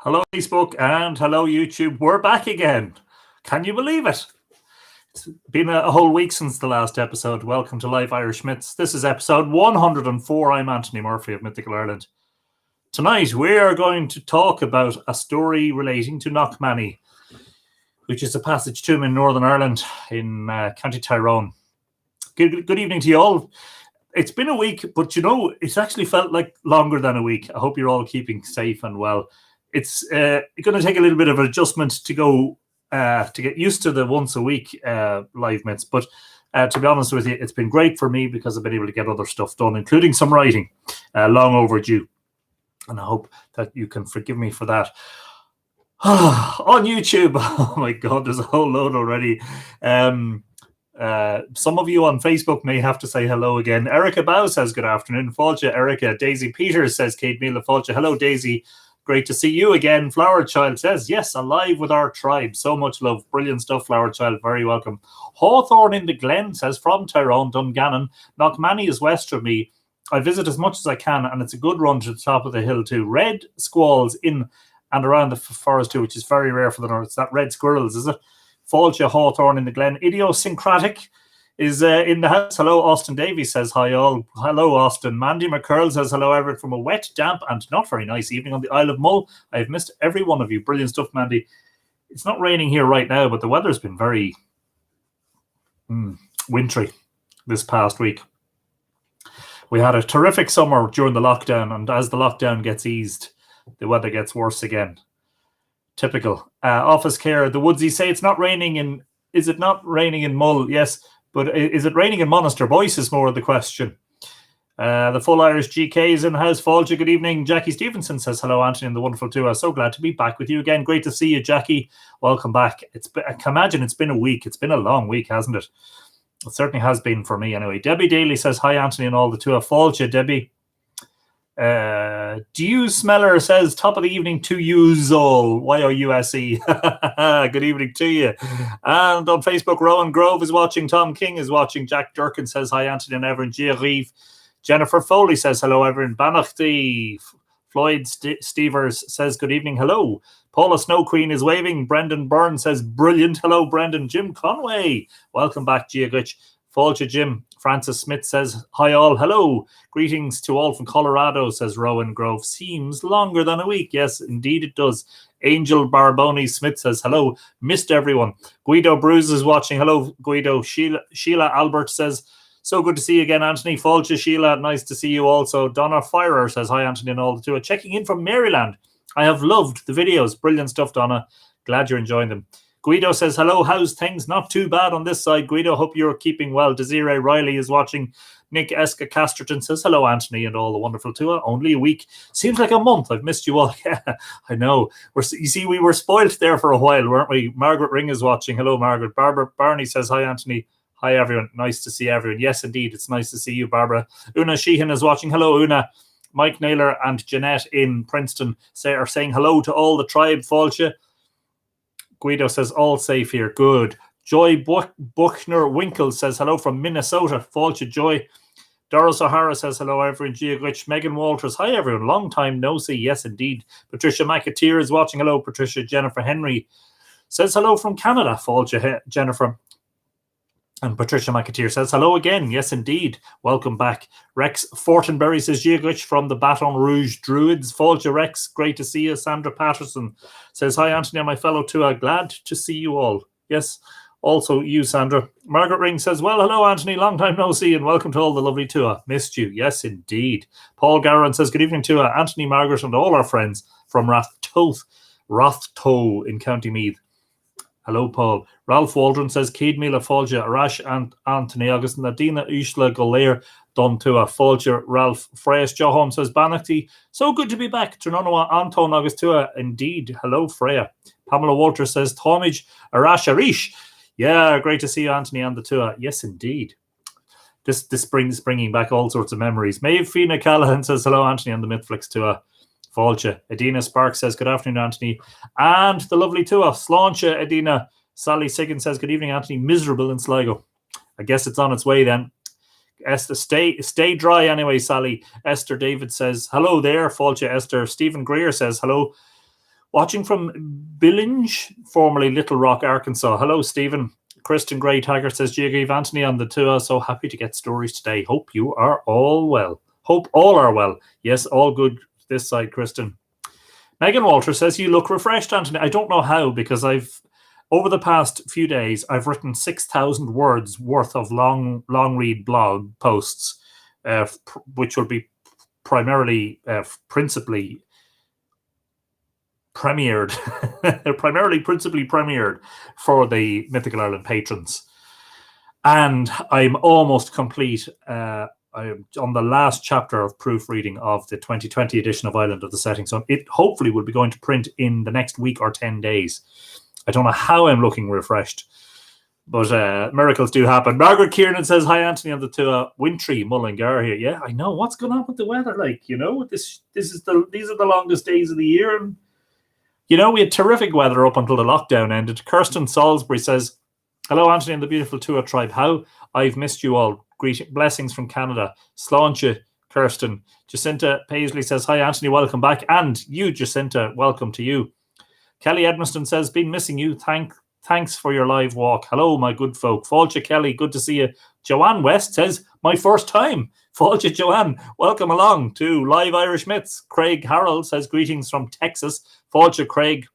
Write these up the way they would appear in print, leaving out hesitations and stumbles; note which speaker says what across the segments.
Speaker 1: Hello, Facebook, and hello, YouTube. We're back again. Can you believe it? It's been a whole week since the last episode. Welcome to Live Irish Myths. This is episode 104. I'm Anthony Murphy of Mythical Ireland. Tonight, we are going to talk about a story relating to Knockmany, which is a passage tomb in Northern Ireland in County Tyrone. Good evening to you all. It's been a week, but you know, it's actually felt like longer than a week. I hope you're all keeping safe and well. It's going to take a little bit of adjustment to go to get used to the once a week live myths. But to be honest with you, it's been great for me because I've been able to get other stuff done, including some writing, long overdue. And I hope that you can forgive me for that. On YouTube, oh my God, there's a whole load already. Some of you on Facebook may have to say hello again. Erica Bow says good afternoon. Folja, Erica. Daisy Peters says Kate Mila Folja. Hello, Daisy. Great to see you again. Flower Child says, yes, alive with our tribe. So much love. Brilliant stuff, Flower Child. Very welcome. Hawthorne in the Glen says, from Tyrone, Dungannon. Knockmany is west of me. I visit as much as I can, and it's a good run to the top of the hill too. Red squalls in and around the forest too, which is very rare for the north. It's that red squirrels, is it? Folja, Hawthorne in the Glen. Idiosyncratic is in the house. Hello, Austin Davies says hi all. Hello, Austin. Mandy McCurl says hello, Everett, from a wet, damp, and not very nice evening on the Isle of Mull. I have missed every one of you. Brilliant stuff, Mandy. It's not raining here right now, but the weather's been very wintry this past week. We had a terrific summer during the lockdown, and as the lockdown gets eased, the weather gets worse again. Typical. Office care. The Woodsies say it's not raining in... Is it not raining in Mull? Yes. But is it raining in Monaster Boyce is more of the question. The full Irish GK is in the house. Folja, good evening. Jackie Stevenson says, hello, Anthony, and the wonderful two. I'm so glad to be back with you again. Great to see you, Jackie. Welcome back. I can imagine it's been a week. It's been a long week, hasn't it? It certainly has been for me anyway. Debbie Daly says, hi, Anthony, and all the two. Folja, Debbie. Dew Smeller says, top of the evening to you all. YOUSE. Good evening to you. And on Facebook, Rowan Grove is watching. Tom King is watching. Jack Durkin says, hi, Anthony and Everin. Gia Reeve. Jennifer Foley says, hello, Everin. Banachty. Floyd Stevers says, good evening. Hello. Paula Snow Queen is waving. Brendan Byrne says, brilliant. Hello, Brendan. Jim Conway. Welcome back, Gia Glitch. Folja Jim. Francis Smith says, hi all, hello. Greetings to all from Colorado, says Rowan Grove. Seems longer than a week. Yes, indeed it does. Angel Barboni Smith says, hello. Missed everyone. Guido Bruce is watching. Hello, Guido. Sheila Albert says, so good to see you again, Anthony. Folja, Sheila, nice to see you also. Donna Firer says, hi, Anthony, and all the two. Checking in from Maryland. I have loved the videos. Brilliant stuff, Donna. Glad you're enjoying them. Guido says, hello, how's things? Not too bad on this side. Guido, hope you're keeping well. Desiree Riley is watching. Nick Eska Casterton says, hello, Anthony, and all the wonderful two. Only a week. Seems like a month. I've missed you all. Yeah, I know. You see, we were spoilt there for a while, weren't we? Margaret Ring is watching. Hello, Margaret. Barbara Barney says, hi, Anthony. Hi, everyone. Nice to see everyone. Yes, indeed. It's nice to see you, Barbara. Una Sheehan is watching. Hello, Una. Mike Naylor and Jeanette in Princeton are saying hello to all the tribe, Folja. Guido says, all safe here. Good. Joy Buchner Winkle says, hello from Minnesota. Folja, Joy. Doris O'Hara says, hello, everyone. Gia Glitch. Megan Walters. Hi, everyone. Long time no see. Yes, indeed. Patricia McAteer is watching. Hello, Patricia. Jennifer Henry says, hello from Canada. Folja, Jennifer. And Patricia McAteer says, hello again. Yes, indeed. Welcome back. Rex Fortenberry says, Gia Glitch from the Baton Rouge Druids. Folja, Rex, great to see you. Sandra Patterson says, hi, Anthony and my fellow Tua. Glad to see you all. Yes, also you, Sandra. Margaret Ring says, well, hello, Anthony. Long time no see, and welcome to all the lovely Tua. Missed you. Yes, indeed. Paul Garron says, good evening, Tua. Anthony, Margaret, and all our friends from Rathtoe in County Meath. Hello, Paul. Ralph Waldron says, Keid Mila Folja, Arash and Anthony August, Nadina Ishla Golair, Don Tua, Folja, Ralph Freya. Joe Holmes says, Banachty, so good to be back. Trinonoa Anton August Tua, indeed. Hello, Freya. Pamela Walter says, Tomage, Arash Arish. Yeah, great to see you, Anthony, and the Tua. Yes, indeed. This bringing back all sorts of memories. Maeve Fina Callahan says, hello, Anthony, and the MythFlix Tua. Folja. Edina Sparks says, good afternoon, Anthony. And the lovely Tua. Sláinte, Edina. Sally Siggin says, good evening, Anthony. Miserable in Sligo. I guess it's on its way then. Esther, stay dry anyway, Sally. Esther David says, hello there. Folja, Esther. Stephen Greer says, hello. Watching from Billinge, formerly Little Rock, Arkansas. Hello, Stephen. Kristen Gray Tiger says, Giagrieve Anthony on the tour. So happy to get stories today. Hope you are all well. Hope all are well. Yes, all good this side, Kristen. Megan Walter says, you look refreshed, Anthony. I don't know how, because over the past few days, I've written 6,000 words worth of long read blog posts, which will be principally premiered for the Mythical Ireland patrons. And I'm almost complete. I'm on the last chapter of proofreading of the 2020 edition of Island of the Setting Sun. It hopefully will be going to print in the next week or 10 days. I don't know how I'm looking refreshed, but miracles do happen. Margaret Kiernan says, hi, Anthony on the tour. Wintry Mullingar here. Yeah, I know. What's going on with the weather? These are the longest days of the year. And, we had terrific weather up until the lockdown ended. Kirsten Salisbury says, hello, Anthony and the beautiful Tua tribe. How I've missed you all. Blessings from Canada. Sláinte, Kirsten. Jacinta Paisley says, hi, Anthony, welcome back. And you, Jacinta, welcome to you. Kelly Edmiston says, been missing you. Thanks for your live walk. Hello, my good folk. Fáilte Kelly, good to see you. Joanne West says, my first time. Fáilte Joanne, welcome along to Live Irish Myths. Craig Harrell says, greetings from Texas. Fáilte Craig.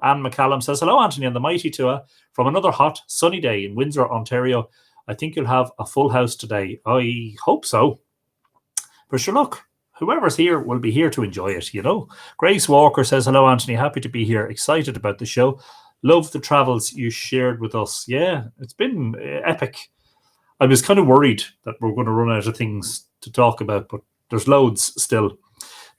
Speaker 1: Anne McCallum says, hello, Anthony and the mighty Tua from another hot, sunny day in Windsor, Ontario. I think you'll have a full house today. I hope so. But sure, look, whoever's here will be here to enjoy it, Grace Walker says, hello, Anthony. Happy to be here. Excited about the show. Love the travels you shared with us. Yeah, it's been epic. I was kind of worried that we're going to run out of things to talk about, but there's loads still.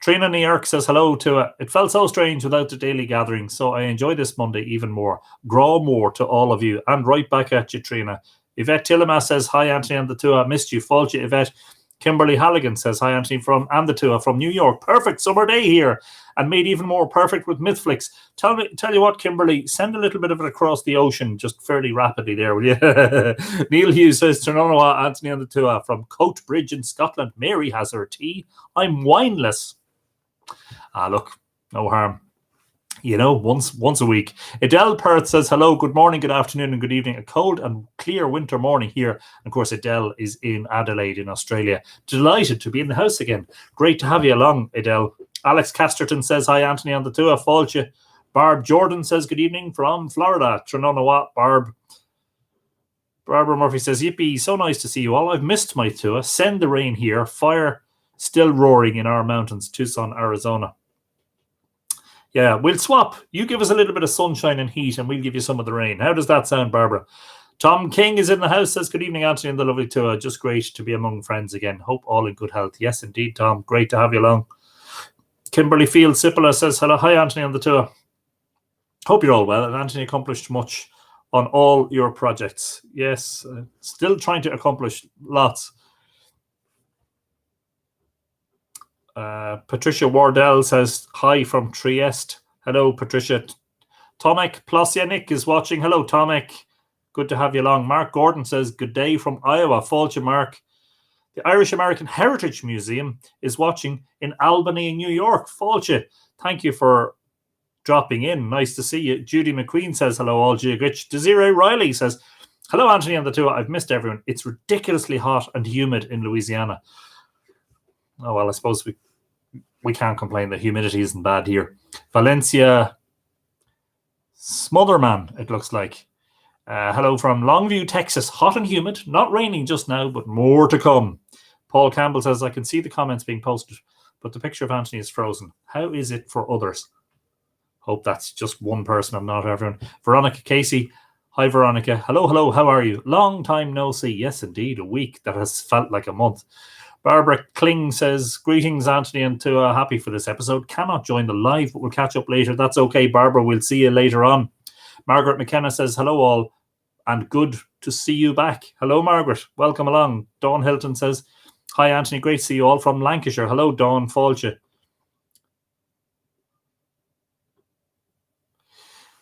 Speaker 1: Trina New York says, hello to it felt so strange without the daily gathering, so I enjoy this Monday even more. Grow more to all of you. And right back at you, Trina. Yvette Tillema says, hi, Anthony and the Tua. Missed you. Fáilte, Yvette. Kimberly Halligan says, hi, Anthony and the Tua from New York. Perfect summer day here, and made even more perfect with MythFlix. Tell you what, Kimberly, send a little bit of it across the ocean just fairly rapidly there, will you? Neil Hughes says, Ternonoa, Anthony and the Tua from Coatbridge in Scotland. Mary has her tea. I'm wineless. Look, no harm. Once a week. Adele Perth says, hello, good morning, good afternoon, and good evening. A cold and clear winter morning here. And of course, Adele is in Adelaide in Australia. Delighted to be in the house again. Great to have you along, Adele. Alex Casterton says, hi, Anthony on the Tua. Fáilte. Barb Jordan says, good evening from Florida. Trenonawa, Barb. Barbara Murphy says, yippee, so nice to see you all. I've missed my Tua. Send the rain here. Fire still roaring in our mountains, Tucson, Arizona. Yeah, we'll swap. You give us a little bit of sunshine and heat, and we'll give you some of the rain. How does that sound, Barbara? Tom King is in the house, says, good evening, Anthony and the lovely Tua. Just great to be among friends again. Hope all in good health. Yes, indeed, Tom. Great to have you along. Kimberly Field Sipola says, hello, hi, Anthony and the Tua. Hope you're all well, and Anthony accomplished much on all your projects. Yes, still trying to accomplish lots. Patricia Wardell says, hi from Trieste. Hello, Patricia. Tomek Plosyanik is watching. Hello, Tomek. Good to have you along. Mark Gordon says, good day from Iowa. Fáilte, Mark. The Irish American Heritage Museum is watching in Albany, New York. Fáilte, thank you for dropping in. Nice to see you. Judy McQueen says, hello, all Giagrich. Desiree Riley says, hello, Anthony and the Tua. I've missed everyone. It's ridiculously hot and humid in Louisiana. Oh, well, I suppose we can't complain. The humidity isn't bad here. Valencia Smotherman, it looks like. Hello from Longview, Texas. Hot and humid. Not raining just now, but more to come. Paul Campbell says, I can see the comments being posted, but the picture of Anthony is frozen. How is it for others? Hope that's just one person and not everyone. Veronica Casey. Hi, Veronica. Hello. How are you? Long time no see. Yes, indeed. A week that has felt like a month. Barbara Kling says, greetings, Anthony and Tua. Happy for this episode. Cannot join the live, but we'll catch up later. That's okay, Barbara. We'll see you later on. Margaret McKenna says, hello all, and good to see you back. Hello, Margaret. Welcome along. Dawn Hilton says, hi, Anthony. Great to see you all from Lancashire. Hello, Dawn. Fáilte.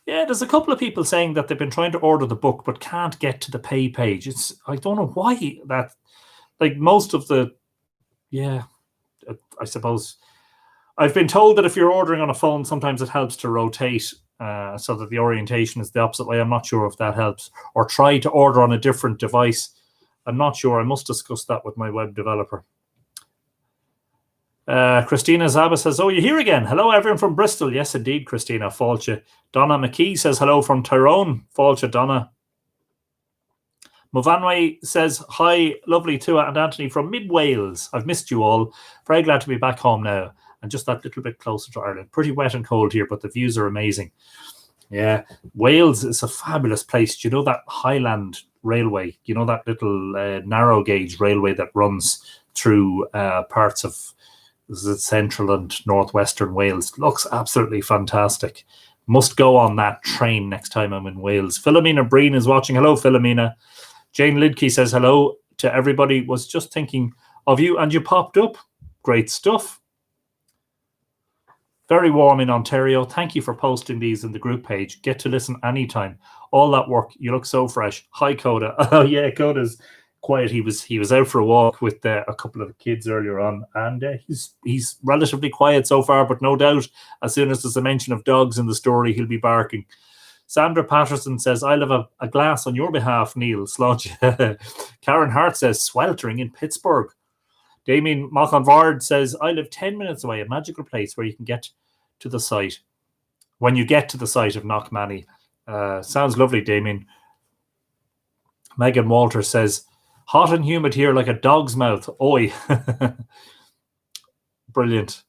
Speaker 1: Yeah, there's a couple of people saying that they've been trying to order the book but can't get to the pay page. I don't know why that, like most of the, yeah, I suppose I've been told that if you're ordering on a phone, sometimes it helps to rotate so that the orientation is the opposite way. I'm not sure if that helps. Or try to order on a different device. I'm not sure. I must discuss that with my web developer. Christina Zaba says, oh, you're here again. Hello, everyone from Bristol. Yes, indeed, Christina. Fáilte. Donna McKee says, hello from Tyrone. Fáilte, Donna. Movanwe says, hi, lovely Tua and Anthony from mid-Wales. I've missed you all. Very glad to be back home now and just that little bit closer to Ireland. Pretty wet and cold here, but the views are amazing. Yeah, Wales is a fabulous place. Do you know that Highland Railway? You know that little narrow gauge railway that runs through parts of central and northwestern Wales? Looks absolutely fantastic. Must go on that train next time I'm in Wales. Philomena Breen is watching. Hello, Philomena. Jane Lidke says hello to everybody. Was just thinking of you and you popped up. Great stuff. Very warm in Ontario. Thank you for posting these in the group page. Get to listen anytime. All that work. You look so fresh. Hi, Coda. Oh, yeah, Coda's quiet. He was out for a walk with a couple of the kids earlier on, and he's relatively quiet so far, but no doubt as soon as there's a mention of dogs in the story, he'll be barking. Sandra Patterson says, I'll have a glass on your behalf, Neil Sludge. Karen Hart says, sweltering in Pittsburgh. Damien Machanvard says, I live 10 minutes away, a magical place where you can get to the site. When you get to the site of Knockmany. Sounds lovely, Damien. Megan Walter says, hot and humid here like a dog's mouth. Oi. Brilliant.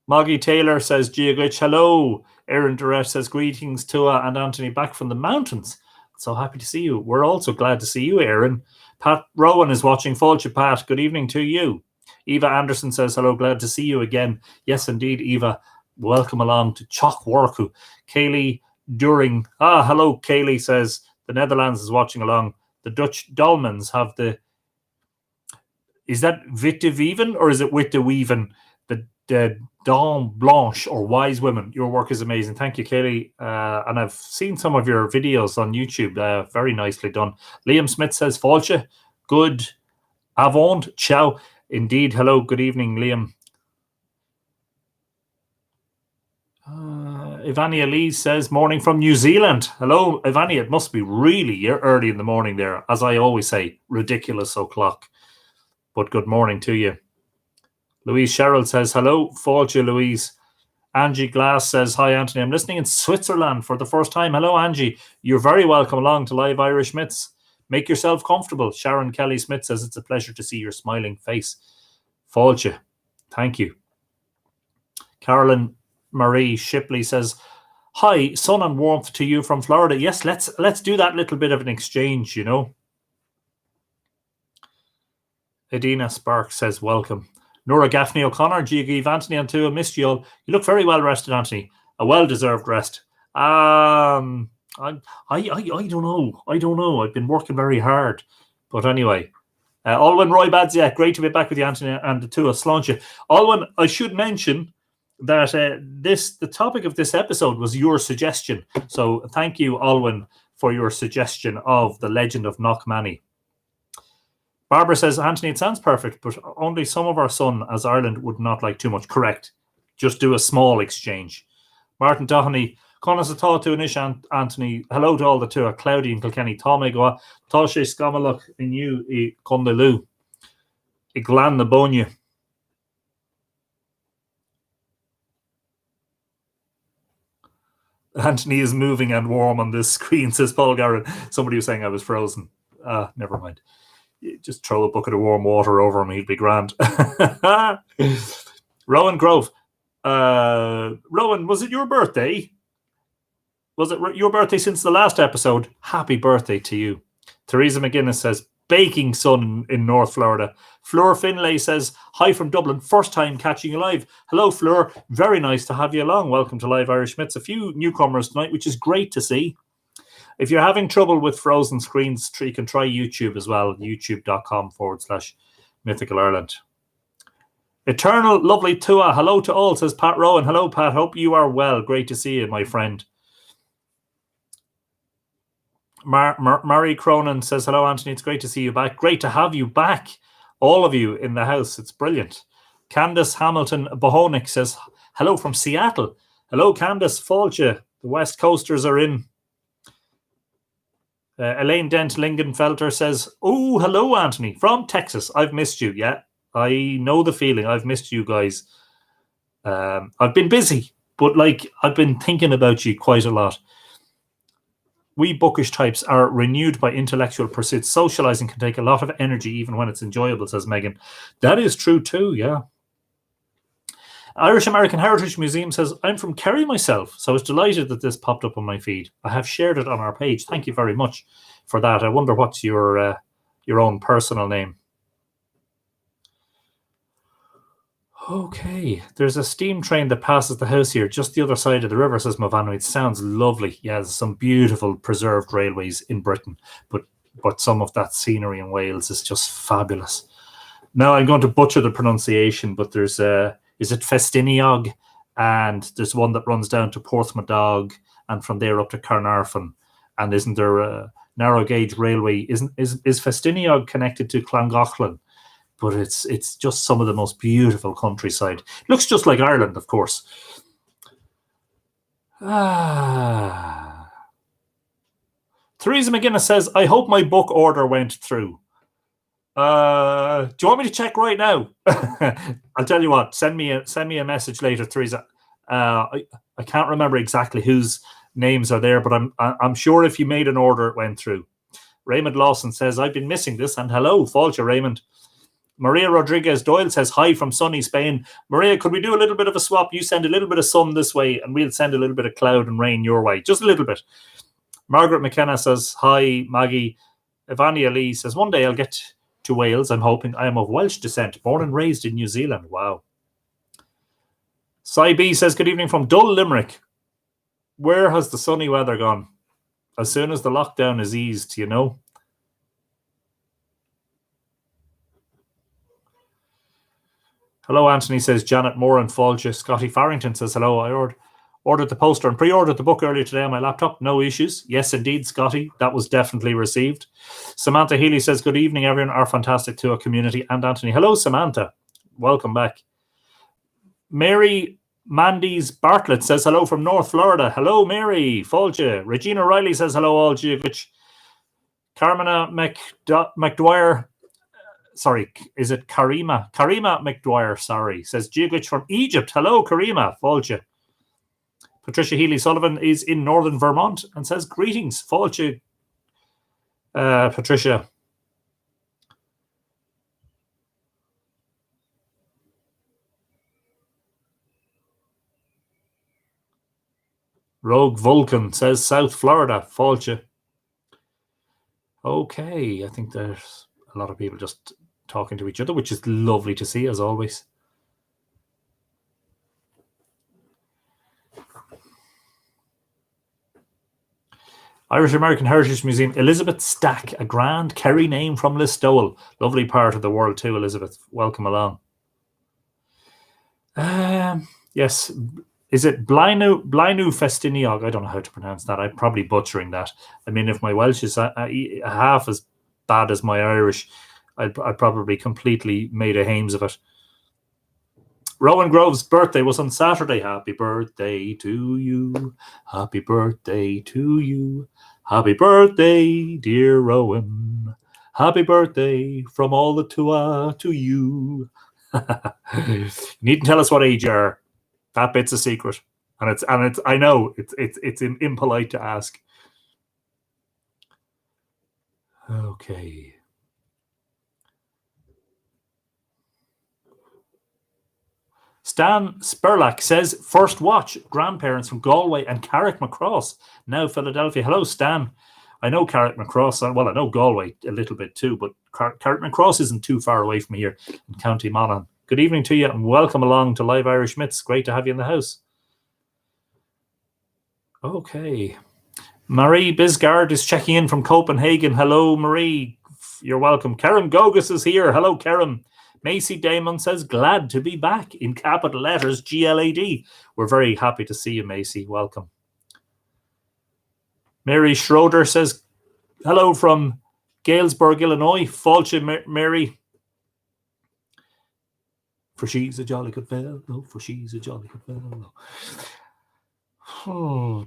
Speaker 1: Moggy Taylor says, Giagwich, hello. Erin Durrett says, greetings, Tua and Anthony, back from the mountains. So happy to see you. We're also glad to see you, Erin. Pat Rowan is watching. Fáilte, Pat. Good evening to you. Eva Anderson says, hello, glad to see you again. Yes, indeed, Eva. Welcome along to Chalk Worku. Kaylee During. Hello, Kaylee says, the Netherlands is watching along. The Dutch Dolmans have the... Is that Witte Wieven or is it Witte Wieven? The Dame Blanche or Wise Women. Your work is amazing. Thank you, Kaylee. And I've seen some of your videos on YouTube. Very nicely done. Liam Smith says, Fáilte, good avant, ciao. Indeed. Hello, good evening, Liam. Ivania Lee says, morning from New Zealand. Hello, Ivania. It must be really early in the morning there. As I always say, ridiculous o'clock. But good morning to you. Louise Sherrill says, hello, Fáilte, Louise. Angie Glass says, hi, Anthony. I'm listening in Switzerland for the first time. Hello, Angie. You're very welcome along to Live Irish Myths. Make yourself comfortable. Sharon Kelly Smith says, it's a pleasure to see your smiling face. Fáilte. Thank you. Carolyn Marie Shipley says, hi, sun and warmth to you from Florida. Yes, let's do that little bit of an exchange, you know. Edina Spark says, welcome. Nora Gaffney O'Connor, Giagiv Anthony and Tua, missed you all. You look very well rested, Anthony. A well-deserved rest. I don't know. I've been working very hard. But anyway. Alwyn Roy Badzia, great to be back with you, Anthony and Tua. Sláinte. Alwyn, I should mention that the topic of this episode was your suggestion. So thank you, Alwyn, for your suggestion of The Legend of Knockmany. Barbara says, Anthony, it sounds perfect, but only some of our sun as Ireland would not like too much. Correct. Just do a small exchange. Martin Doheny, Conas a tá tú inis, Anthony. Hello to all the two. Cloudy in Kilkenny. Tá me go. Tá sé scamalach in you I Condaloo. I Glan na Bonia. Anthony is moving and warm on this screen, says Paul Garrett. Somebody was saying I was frozen. Never mind. Just throw a bucket of warm water over him, he'd be grand. Rowan Grove. Rowan, was it your birthday? Was it your birthday since the last episode? Happy birthday to you. Teresa McGuinness says, baking sun in North Florida. Fleur Finlay says, hi from Dublin. First time catching you live. Hello, Fleur. Very nice to have you along. Welcome to Live Irish Myths. A few newcomers tonight, which is great to see. If you're having trouble with frozen screens, you can try YouTube as well. youtube.com/Mythical Ireland. Eternal lovely Tua. Hello to all, says Pat Rowan. Hello, Pat. Hope you are well. Great to see you, my friend. Mary Cronin says, hello, Anthony. It's great to see you back. Great to have you back. All of you in the house. It's brilliant. Candace Hamilton Bohonic says, hello from Seattle. Hello, Candace. Fáilte. The West Coasters are in. Elaine Dent Lingenfelter says, oh, hello, Anthony, from Texas. I've missed you. Yeah, I know the feeling. I've missed you guys. I've been busy, but like I've been thinking about you quite a lot. We bookish types are renewed by intellectual pursuits. Socializing can take a lot of energy, even when it's enjoyable, says Megan. That is true too, yeah. Irish American Heritage Museum says, I'm from Kerry myself, so I was delighted that this popped up on my feed. I have shared it on our page. Thank you very much for that. I wonder what's your own personal name. Okay, there's a steam train that passes the house here, just the other side of the river, says Movano. It sounds lovely. Yeah, there's some beautiful preserved railways in Britain, but some of that scenery in Wales is just fabulous. Now I'm going to butcher the pronunciation, but there's is it Festiniog, and there's one that runs down to Porthmadog, and from there up to Carnarvon. And isn't there a narrow gauge railway? Is Festiniog connected to Llangollen? But it's just some of the most beautiful countryside. Looks just like Ireland, of course. Theresa McGuinness says, I hope my book order went through. Do you want me to check right now? I'll tell you what. Send me a message later, Theresa. I can't remember exactly whose names are there, but I'm sure if you made an order, it went through. Raymond Lawson says, I've been missing this, and hello, Fáilte, Raymond. Maria Rodriguez Doyle says, hi from sunny Spain. Maria, could we do a little bit of a swap? You send a little bit of sun this way, and we'll send a little bit of cloud and rain your way. Just a little bit. Margaret McKenna says, hi, Maggie. Ivania Lee says, one day I'll get to Wales. I'm hoping. I am of Welsh descent, born and raised in New Zealand. Wow. Cy B says, good evening from Dull, Limerick. Where has the sunny weather gone? As soon as the lockdown is eased, you know. Hello, Anthony, says Janet Moore and Fáilte. Scotty Farrington says, hello, I ordered the poster and pre-ordered the book earlier today on my laptop. No issues. Yes, indeed, Scotty. That was definitely received. Samantha Healy says, good evening, everyone. Our fantastic tour community. And Anthony. Hello, Samantha. Welcome back. Mary Mandy's Bartlett says, hello from North Florida. Hello, Mary. Fáilte. Regina Riley says, hello, all Giovich. Carmina McDwyer. Sorry, is it Karima? Karima McDwyer, sorry, says Gigovich from Egypt. Hello, Karima, Fáilte. Patricia Healy Sullivan is in northern Vermont and says, greetings, Fáilte, Patricia. Rogue Vulcan says, South Florida, Fáilte. Okay, I think there's a lot of people just talking to each other, which is lovely to see, as always. Irish American Heritage Museum, Elizabeth Stack, a grand Kerry name from Listowel. Lovely part of the world too, Elizabeth. Welcome along. Yes, is it Blaenau Festiniog? I don't know how to pronounce that. I'm probably butchering that. I mean, if my Welsh is half as bad as my Irish, I'd probably completely made a hames of it. Rowan Grove's birthday was on Saturday. Happy birthday to you. Happy birthday to you. Happy birthday, dear Rowan. Happy birthday from all the Tua to you. You needn't tell us what age you are. That bit's a secret. And it's I know it's impolite to ask. Okay. Stan Spurlock says, first watch, grandparents from Galway and Carrickmacross, now Philadelphia. Hello, Stan. I know Carrickmacross. Well, I know Galway a little bit too, but Carrickmacross isn't too far away from here in County Monaghan. Good evening to you and welcome along to Live Irish Myths. Great to have you in the house. Okay. Marie Bisgard is checking in from Copenhagen. Hello, Marie. You're welcome. Kerem Gogus is here. Hello, Kerem. Macy Damon says, glad to be back, in capital letters, GLAD. We're very happy to see you, Macy. Welcome. Mary Schroeder says, hello from Galesburg, Illinois. Fáilte, Mary. For she's a jolly good fellow. For she's a jolly good fellow. Oh.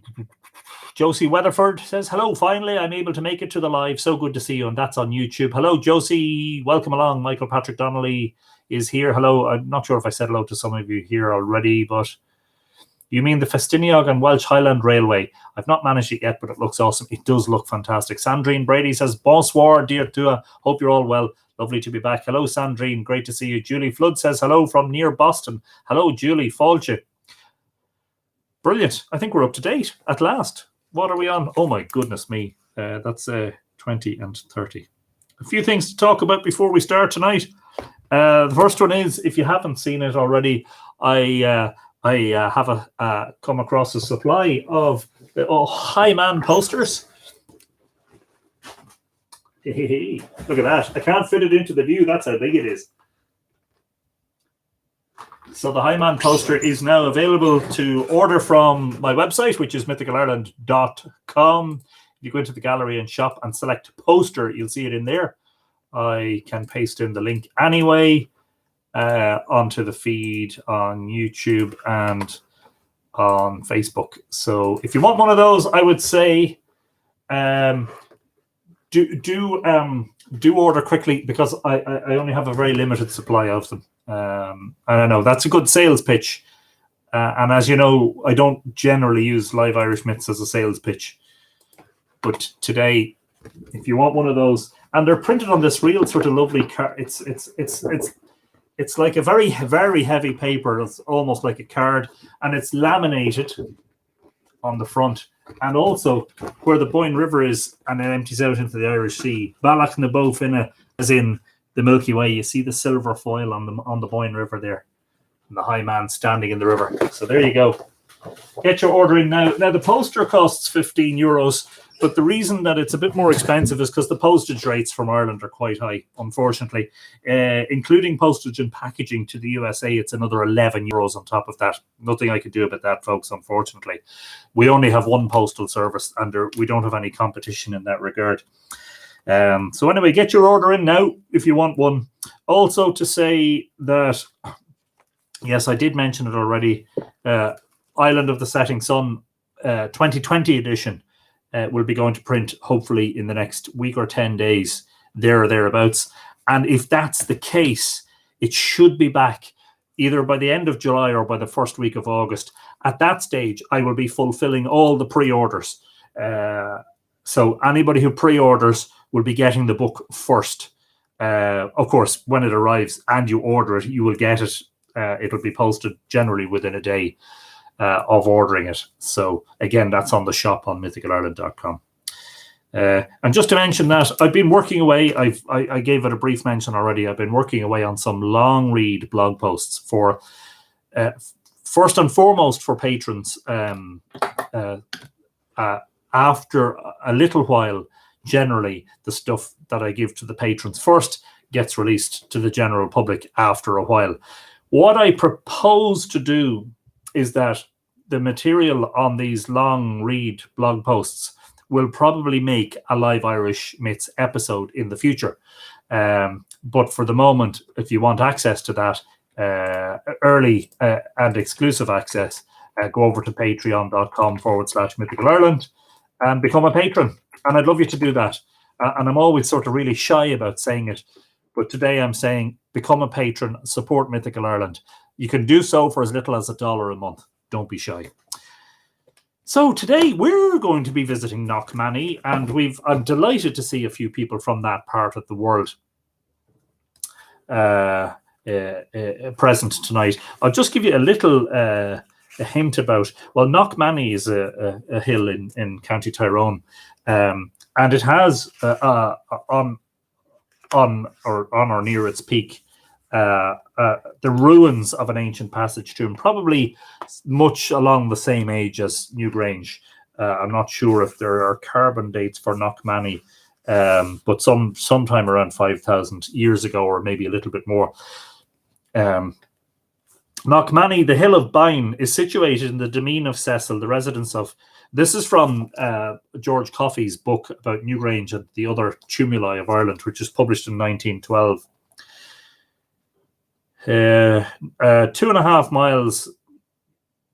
Speaker 1: Josie Weatherford says, hello, finally I'm able to make it to the live. So good to see you, and that's on YouTube. Hello, Josie. Welcome along. Michael Patrick Donnelly is here. Hello. I'm not sure if I said hello to some of you here already, but you mean the Festiniog and Welsh Highland Railway? I've not managed it yet, but it looks awesome. It does look fantastic. Sandrine Brady says, bonsoir, dear Tua. Hope you're all well. Lovely to be back. Hello, Sandrine. Great to see you. Julie Flood says, hello from near Boston. Hello, Julie. Fáilte. Brilliant. I think we're up to date at last. What are we on? Oh, my goodness me. That's 20 and 30. A few things to talk about before we start tonight. The first one is, if you haven't seen it already, I have come across a supply of High Man posters. Hey, look at that. I can't fit it into the view. That's how big it is. So the High Man poster is now available to order from my website, which is mythicalireland.com. You go into the gallery and shop and select poster. You'll see it in there. I can paste in the link anyway onto the feed on YouTube and on Facebook. So if you want one of those, I would say do order quickly, because I only have a very limited supply of them. And I know that's a good sales pitch. And as you know, I don't generally use Live Irish Myths as a sales pitch. But today, if you want one of those, and they're printed on this real sort of lovely card. It's like a very, very heavy paper. It's almost like a card, and it's laminated on the front. And also, where the Boyne River is, and it empties out into the Irish Sea, Ballach na Bó Finne, as in the Milky Way. You see the silver foil on the Boyne River there, and the High Man standing in the river. So there you go. Get your order in now. Now the poster costs €15, but the reason that it's a bit more expensive is because the postage rates from Ireland are quite high, unfortunately. Including postage and packaging to the USA, it's another €11 on top of that. Nothing I could do about that, folks, unfortunately. We only have one postal service, and we don't have any competition in that regard. So anyway, get your order in now if you want one. Also to say that, yes, I did mention it already, Island of the Setting Sun 2020 edition will be going to print hopefully in the next week or 10 days, there or thereabouts. And if that's the case, it should be back either by the end of July or by the first week of August. At that stage, I will be fulfilling all the pre-orders. So anybody who pre-orders will be getting the book first. Of course, when it arrives and you order it, you will get it. It'll be posted generally within a day of ordering it. So again, that's on the shop on mythicalireland.com. And just to mention that, I've been working away. I gave it a brief mention already. I've been working away on some long read blog posts for, first and foremost, for patrons. After a little while, generally, the stuff that I give to the patrons first gets released to the general public after a while. What I propose to do is that the material on these long read blog posts will probably make a Live Irish Myths episode in the future. But for the moment, if you want access to that, early and exclusive access, go over to patreon.com/Mythical Ireland and become a patron. And I'd love you to do that. And I'm always sort of really shy about saying it, but today I'm saying become a patron, support Mythical Ireland. You can do so for as little as $1 a month. Don't be shy. So today we're going to be visiting Knockmany, and I'm delighted to see a few people from that part of the world present tonight. I'll just give you a little a hint about, well, Knockmany is a hill in County Tyrone, and it has on or near its peak the ruins of an ancient passage tomb, probably much along the same age as Newgrange. I'm not sure if there are carbon dates for Knockmany, but sometime around 5,000 years ago, or maybe a little bit more. Knockmany, the Hill of Bine, is situated in the Demesne of Cecil, the residence of... This is from George Coffey's book about Newgrange and the other tumuli of Ireland, which was published in 1912. 2.5 miles,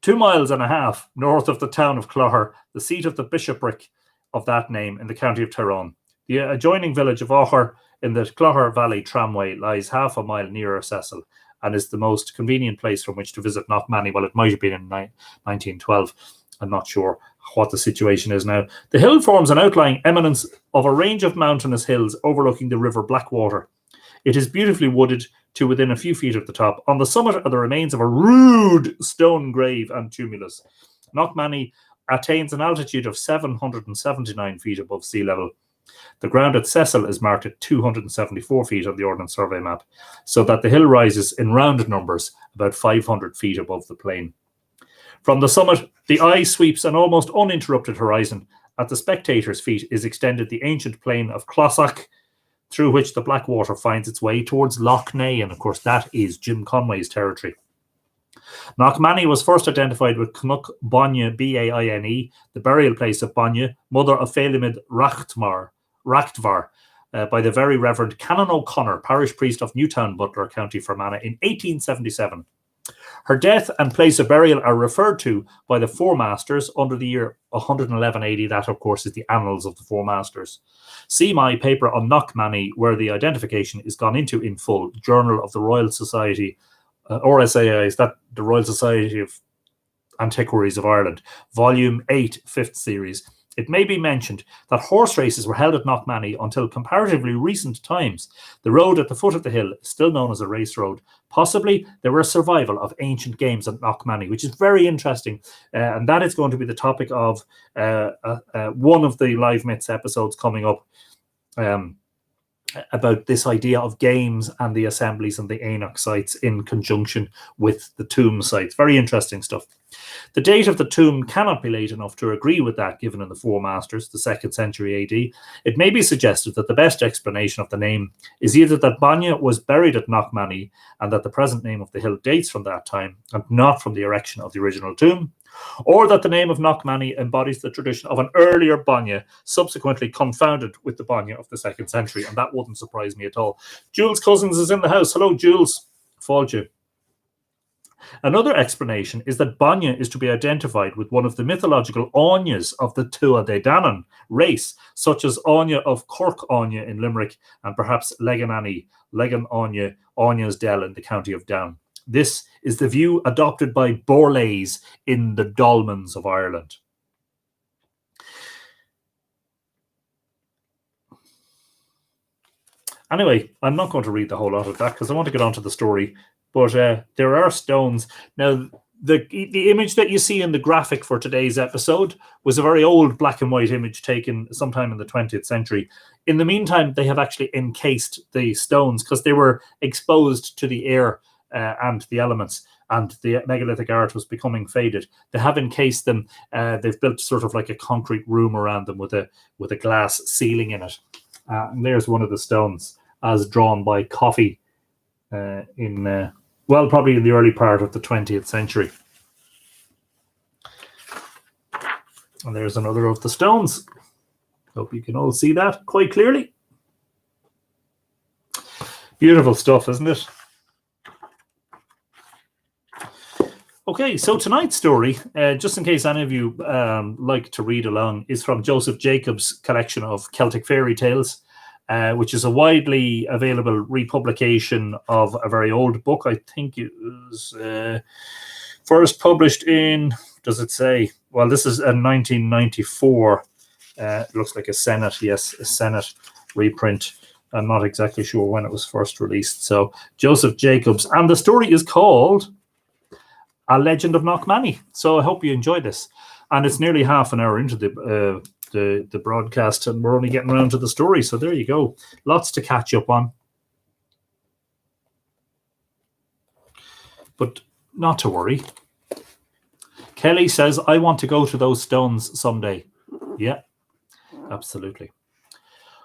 Speaker 1: 2.5 miles north of the town of Clogher, the seat of the bishopric of that name in the county of Tyrone. The adjoining village of Ocher in the Clogher Valley Tramway lies half a mile nearer Cecil and is the most convenient place from which to visit Knockmany. Well, it might have been in 1912. I'm not sure what the situation is now. The hill forms an outlying eminence of a range of mountainous hills overlooking the river Blackwater. It is beautifully wooded to within a few feet of the top. On the summit are the remains of a rude stone grave and tumulus. Knockmany attains an altitude of 779 feet above sea level. The ground at Cecil is marked at 274 feet on the Ordnance Survey map, so that the hill rises in round numbers about 500 feet above the plain. From the summit, the eye sweeps an almost uninterrupted horizon. At the spectator's feet is extended the ancient plain of Clossack, through which the Blackwater finds its way towards Lough Neagh, and of course that is Jim Conway's territory. Knockmany was first identified with Cnoc Baine, B-A-I-N-E, the burial place of Baine, mother of Félimid Rachtvar, by the very Reverend Canon O'Connor, parish priest of Newtown, Butler, County Fermanagh, in 1877. Her death and place of burial are referred to by the Four Masters under the year 111 AD. That, of course, is the Annals of the Four Masters. See my paper on Knockmany, where the identification is gone into in full. Journal of the Royal Society, RSAI, is that the Royal Society of Antiquaries of Ireland, Volume 8, 5th Series. It may be mentioned that horse races were held at Knockmany until comparatively recent times. The road at the foot of the hill is still known as a race road. Possibly there were a survival of ancient games at Knockmany, which is very interesting. And that is going to be the topic of one of the Live Myths episodes coming up, about this idea of games and the assemblies and the Aenach sites in conjunction with the tomb sites. Very interesting stuff. The date of the tomb cannot be late enough to agree with that given in the Four Masters, the 2nd century AD. It may be suggested that the best explanation of the name is either that Baine was buried at Knockmany and that the present name of the hill dates from that time and not from the erection of the original tomb, or that the name of Knockmany embodies the tradition of an earlier Baine, subsequently confounded with the Baine of the 2nd century, and that wouldn't surprise me at all. Jules Cousins is in the house. Hello, Jules. Fáilte. Another explanation is that Baine is to be identified with one of the mythological Áines of the Tuatha De Danann race, such as Áine of Cork Áine in Limerick, and perhaps Legan Áine, Áine's Dell in the county of Down. This is the view adopted by Borlays in the Dolmens of Ireland. Anyway, I'm not going to read the whole lot of that because I want to get on to the story. But there are stones. Now, the image that you see in the graphic for today's episode was a very old black and white image taken sometime in the 20th century. In the meantime, they have actually encased the stones because they were exposed to the air and the elements, and the megalithic art was becoming faded. They have encased them. They've built sort of like a concrete room around them with a glass ceiling in it. And there's one of the stones as drawn by Coffey probably in the early part of the 20th century. And there's another of the stones. Hope you can all see that quite clearly. Beautiful stuff, isn't it? Okay, so tonight's story, just in case any of you like to read along, is from Joseph Jacobs' collection of Celtic Fairy Tales, which is a widely available republication of a very old book. I think it was first published in, does it say? Well, this is a 1994. It looks like a Senate reprint. I'm not exactly sure when it was first released. So Joseph Jacobs, and the story is called A Legend of Knockmany. So I hope you enjoy this. And it's nearly half an hour into the broadcast, and we're only getting around to the story. So there you go. Lots to catch up on. But not to worry. Kelly says, I want to go to those stones someday. Yeah, absolutely.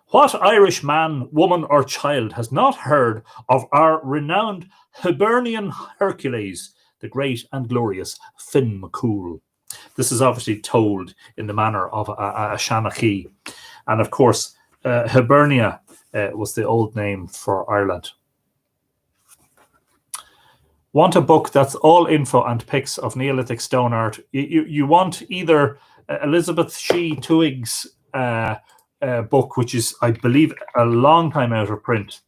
Speaker 1: What Irish man, woman, or child has not heard of our renowned Hibernian Hercules, the great and glorious Finn McCool? This is obviously told in the manner of a Shanachie. And of course, Hibernia was the old name for Ireland. Want a book that's all info and pics of Neolithic stone art. You want either Elizabeth Shee Twig's book, which is, I believe, a long time out of print.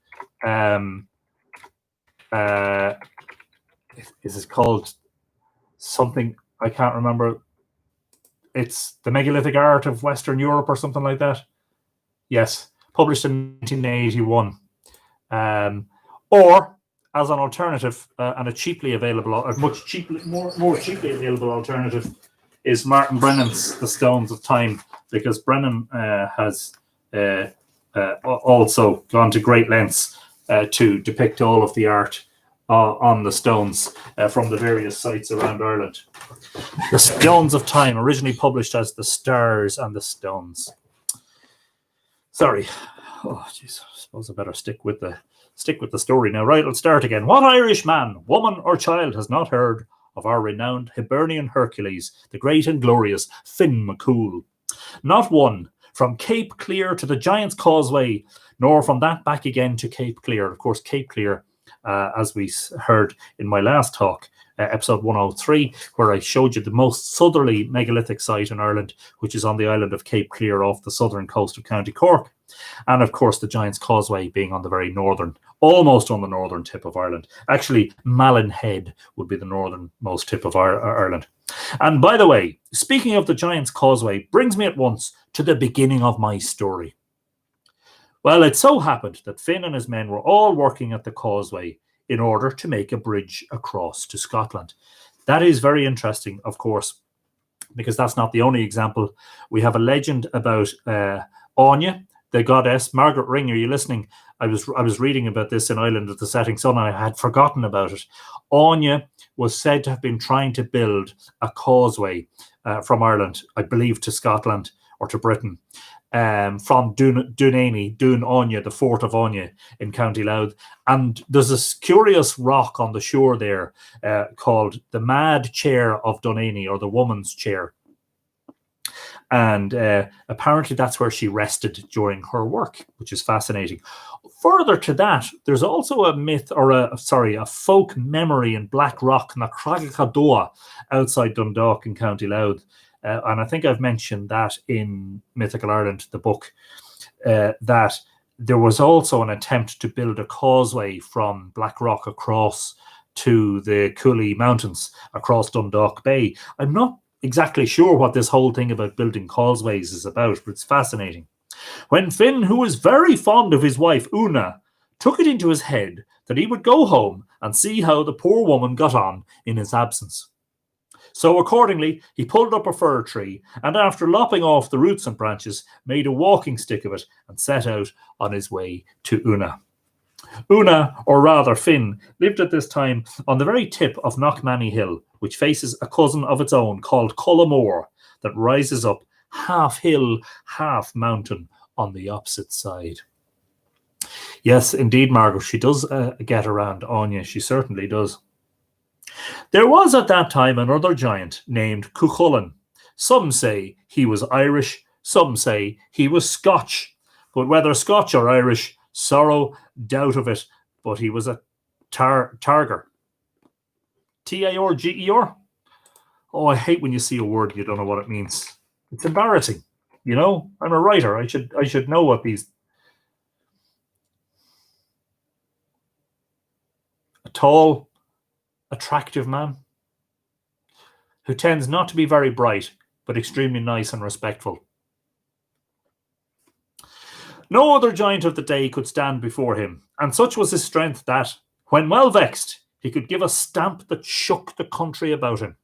Speaker 1: Is it called something? I can't remember. It's The Megalithic Art of Western Europe or something like that. Yes, published in 1981. Or as an alternative and a cheaply available, a much cheaply, more cheaply available alternative is Martin Brennan's The Stones of Time, because Brennan has also gone to great lengths to depict all of the art on the stones from the various sites around Ireland. The Stones of Time, originally published as The Stars and the Stones. Sorry. Oh, jeez. I suppose I better stick with the story now. Right, let's start again. What Irish man, woman, or child has not heard of our renowned Hibernian Hercules, the great and glorious Finn McCool? Not one. From Cape Clear to the Giant's Causeway, nor from that back again to Cape Clear. Of course, Cape Clear, as we heard in my last talk, episode 103, where I showed you the most southerly megalithic site in Ireland, which is on the island of Cape Clear off the southern coast of County Cork. And of course, the Giant's Causeway being on the very northern, almost on the northern tip of Ireland. Actually, Malin Head would be the northernmost tip of Ireland. And by the way, speaking of the Giant's Causeway, brings me at once to the beginning of my story. Well, it so happened that Finn and his men were all working at the causeway in order to make a bridge across to Scotland. That is very interesting, of course, because that's not the only example. We have a legend about Anya, the goddess. Margaret Ring, are you listening? I was reading about this in Island of the Setting Sun, and I had forgotten about it. Anya was said to have been trying to build a causeway from Ireland, I believe, to Scotland or to Britain, from Dún Anya, the fort of Anya in County Louth. And there's this curious rock on the shore there called the Mad Chair of Dunaney, or the Woman's Chair. And apparently that's where she rested during her work, which is fascinating. Further to that, there's also a myth, or a folk memory in Black Rock, na Cragacadoa, outside Dundalk in County Louth. And I think I've mentioned that in Mythical Ireland, the book, that there was also an attempt to build a causeway from Black Rock across to the Cooley Mountains, across Dundalk Bay. I'm not exactly sure what this whole thing about building causeways is about, but it's fascinating. When Finn, who was very fond of his wife Una, took it into his head that he would go home and see how the poor woman got on in his absence. So accordingly, he pulled up a fir tree, and after lopping off the roots and branches, made a walking stick of it and set out on his way to Una. Una, or rather Finn, lived at this time on the very tip of Knockmany Hill, which faces a cousin of its own called Cullamore, that rises up half hill, half mountain on the opposite side. Yes, indeed, Margaret, she does get around Anya. She certainly does. There was at that time another giant named Cuchulainn. Some say he was Irish, some say he was Scotch. But whether Scotch or Irish, sorrow, doubt of it, but he was a Targer. T-A-R-G-E-R? Oh, I hate when you see a word and you don't know what it means. It's embarrassing. You know, I'm a writer. I should know what these... A tall, attractive man who tends not to be very bright, but extremely nice and respectful. No other giant of the day could stand before him, and such was his strength that, when well vexed, he could give a stamp that shook the country about him.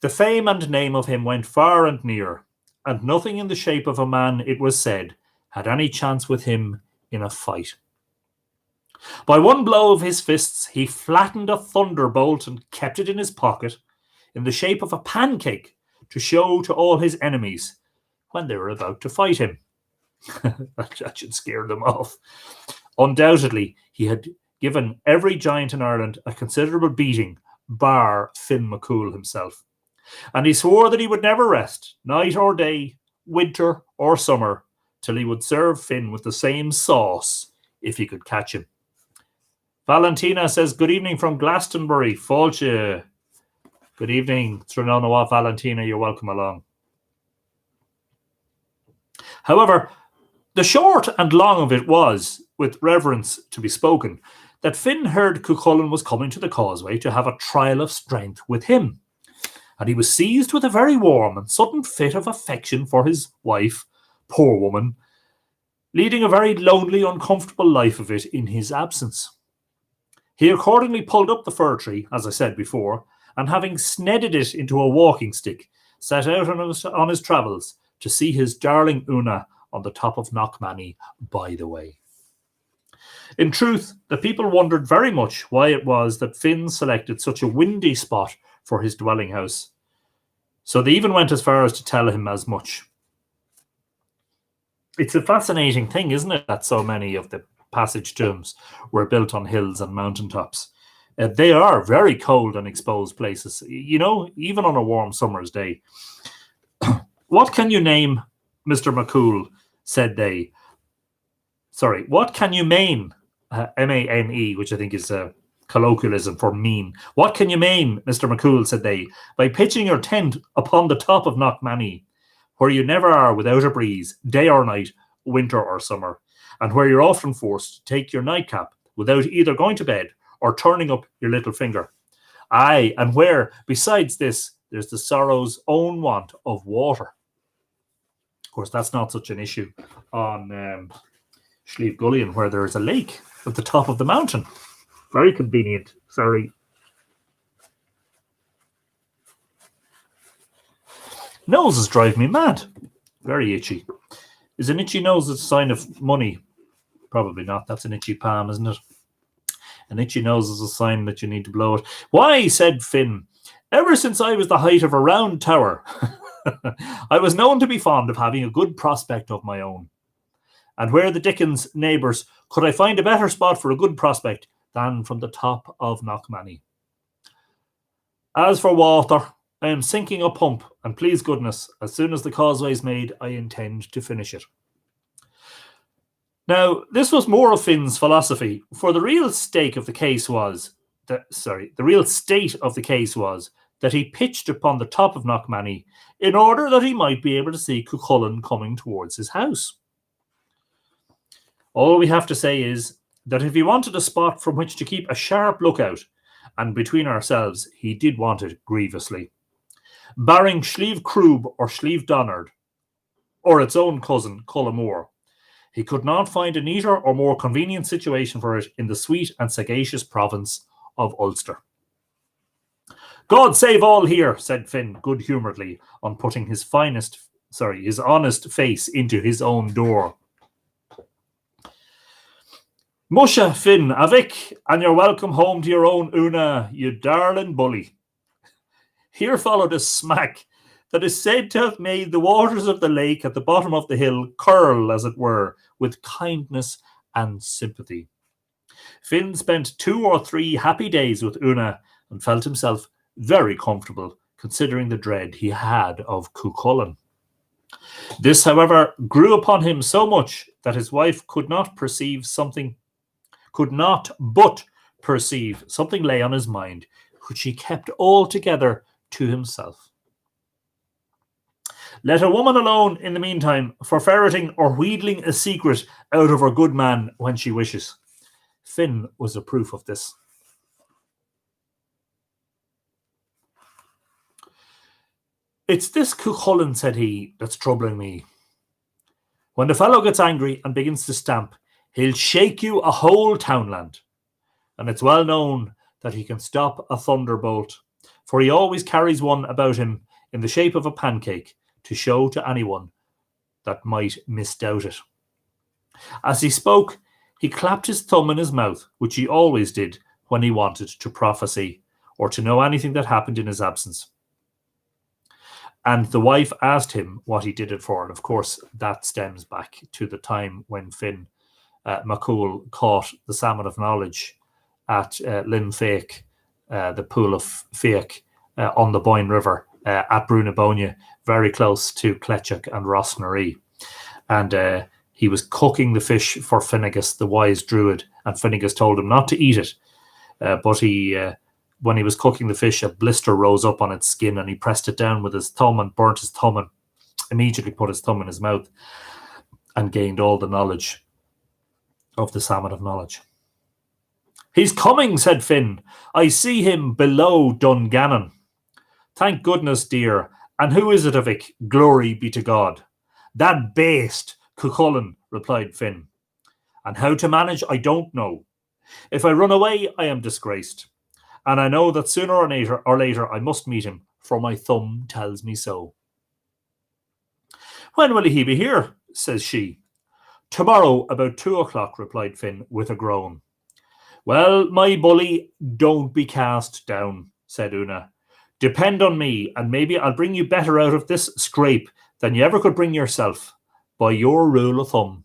Speaker 1: The fame and name of him went far and near, and nothing in the shape of a man, it was said, had any chance with him in a fight. By one blow of his fists, he flattened a thunderbolt and kept it in his pocket, in the shape of a pancake, to show to all his enemies when they were about to fight him. That should scare them off. Undoubtedly, he had given every giant in Ireland a considerable beating, bar Finn McCool himself. And he swore that he would never rest, night or day, winter or summer, till he would serve Finn with the same sauce if he could catch him. Valentina says, good evening from Glastonbury, Fáilte. Good evening, Trinona Valentina. You're welcome along. However, the short and long of it was, with reverence to be spoken, that Finn heard Cuchulainn was coming to the causeway to have a trial of strength with him, and he was seized with a very warm and sudden fit of affection for his wife, poor woman, leading a very lonely, uncomfortable life of it in his absence. He accordingly pulled up the fir tree, as I said before, and having snedded it into a walking stick, set out on his travels to see his darling Una on the top of Knockmany by the way. In truth, the people wondered very much why it was that Finn selected such a windy spot for his dwelling house, so they even went as far as to tell him as much. It's a fascinating thing, isn't it, that so many of the passage tombs were built on hills and mountaintops. They are very cold and exposed places, even on a warm summer's day. What can you name, Mr. McCool, said they. Sorry, what can you main, M-A-N-E, which I think is a colloquialism for mean. What can you main, Mr. McCool, said they, by pitching your tent upon the top of Knockmany, where you never are without a breeze, day or night, winter or summer, and where you're often forced to take your nightcap without either going to bed or turning up your little finger. Aye, and where, besides this, there's the sorrow's own want of water. Of course, that's not such an issue on Slieve Gullion, where there's a lake at the top of the mountain. Very convenient. Sorry. Noses drive me mad. Very itchy. Is an itchy nose a sign of money? Probably not. That's an itchy palm, isn't it? An itchy nose is a sign that you need to blow it. Why, said Finn, ever since I was the height of a round tower, I was known to be fond of having a good prospect of my own. And where the Dickens neighbours could I find a better spot for a good prospect than from the top of Knockmany? As for water, I am sinking a pump, and please goodness, as soon as the causeway's made, I intend to finish it. Now, this was more of Finn's philosophy, for the real state of the case was that he pitched upon the top of Knockmany in order that he might be able to see Cuchulainn coming towards his house. All we have to say is that if he wanted a spot from which to keep a sharp lookout, and between ourselves, he did want it grievously, barring Slieve Croob or Slieve Donard, or its own cousin, Cullamore, he could not find a neater or more convenient situation for it in the sweet and sagacious province of Ulster. God save all here, said Finn good-humouredly, on putting his honest face into his own door. Musha, Finn, avick, and you're welcome home to your own Una, you darling bully. Here followed a smack that is said to have made the waters of the lake at the bottom of the hill curl, as it were, with kindness and sympathy. Finn spent 2 or 3 happy days with Una and felt himself very comfortable, considering the dread he had of Cuchulainn. This, however, grew upon him so much that his wife could not but perceive something lay on his mind, which he kept altogether to himself. Let a woman alone, in the meantime, for ferreting or wheedling a secret out of her good man when she wishes. Finn was a proof of this. It's this Cuchulainn, said he, that's troubling me. When the fellow gets angry and begins to stamp, he'll shake you a whole townland. And it's well known that he can stop a thunderbolt, for he always carries one about him in the shape of a pancake to show to anyone that might misdoubt it. As he spoke, he clapped his thumb in his mouth, which he always did when he wanted to prophesy or to know anything that happened in his absence. And the wife asked him what he did it for. And of course, that stems back to the time when Finn McCool caught the salmon of knowledge at Linfake, the pool of Fake on the Boyne River at Brunabonia, very close to Cletchuk and Rossnaree. And he was cooking the fish for Finnegas, the wise druid, and Finnegas told him not to eat it. But when he was cooking the fish, a blister rose up on its skin, and he pressed it down with his thumb and burnt his thumb, and immediately put his thumb in his mouth and gained all the knowledge of the Salmon of Knowledge. "He's coming," said Finn. "I see him below Dungannon." "Thank goodness, dear. And who is it, Avic? Glory be to God." "That baste, Cuchulainn," replied Finn. "And how to manage, I don't know. If I run away, I am disgraced. And I know that sooner or later I must meet him, for my thumb tells me so." "When will he be here?" says she. "Tomorrow about 2 o'clock," replied Finn with a groan. "Well, my bully, don't be cast down," said Una. "Depend on me, and maybe I'll bring you better out of this scrape than you ever could bring yourself, by your rule of thumb."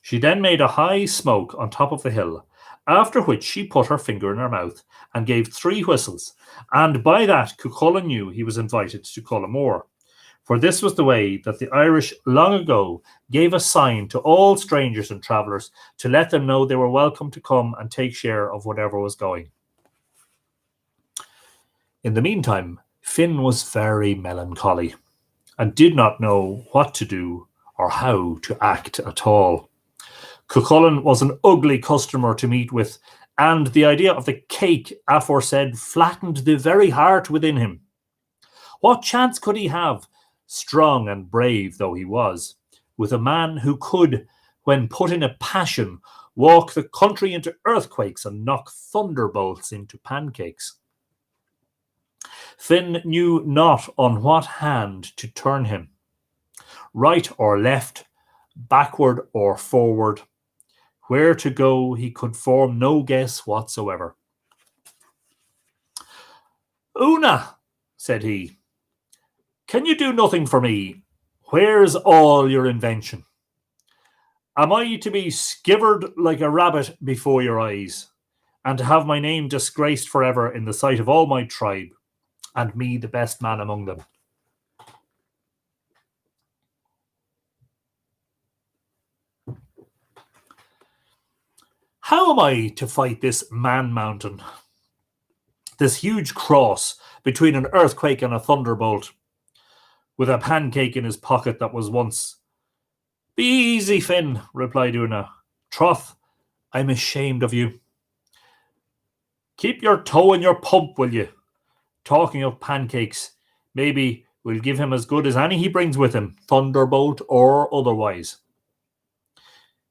Speaker 1: She then made a high smoke on top of the hill, after which she put her finger in her mouth and gave 3 whistles, and by that Cuchulainn knew he was invited to Cullamore. For this was the way that the Irish long ago gave a sign to all strangers and travellers to let them know they were welcome to come and take share of whatever was going. In the meantime, Finn was very melancholy and did not know what to do or how to act at all. Cuchulainn was an ugly customer to meet with, and the idea of the cake aforesaid flattened the very heart within him. What chance could he have, strong and brave though he was, with a man who could, when put in a passion, walk the country into earthquakes and knock thunderbolts into pancakes? Finn knew not on what hand to turn him, right or left, backward or forward. Where to go he could form no guess whatsoever. "Una," said he, "can you do nothing for me? Where's all your invention? Am I to be skivered like a rabbit before your eyes, and to have my name disgraced forever in the sight of all my tribe, and me the best man among them?" "How am I to fight this man-mountain, this huge cross between an earthquake and a thunderbolt, with a pancake in his pocket that was once—" "Be easy, Finn," replied Una. "Troth, I'm ashamed of you. Keep your toe in your pump, will you? Talking of pancakes, maybe we'll give him as good as any he brings with him, thunderbolt or otherwise.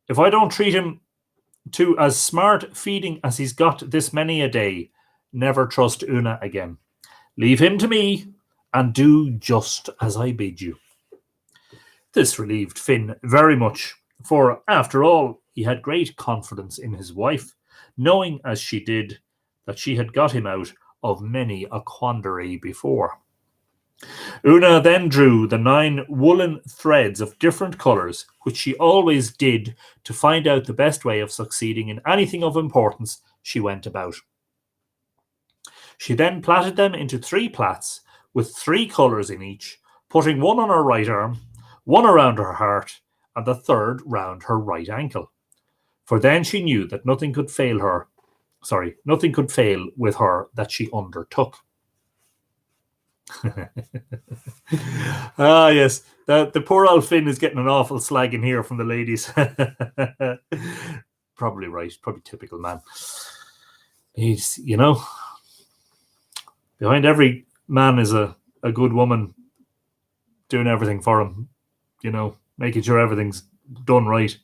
Speaker 1: If I don't treat him to as smart feeding as he's got this many a day, never trust Una again. Leave him to me, and do just as I bid you." This relieved Finn very much, for, after all, he had great confidence in his wife, knowing as she did that she had got him out of many a quandary before. Una then drew the 9 woolen threads of different colours, which she always did to find out the best way of succeeding in anything of importance she went about. She then plaited them into 3 plaits, with 3 colours in each, putting one on her right arm, one around her heart, and the third round her right ankle. For then she knew that nothing could fail with her that she undertook. Ah, yes, the poor old Finn is getting an awful slag in here from the ladies. Probably right, probably typical man. He's, behind every man is a good woman doing everything for him, making sure everything's done right.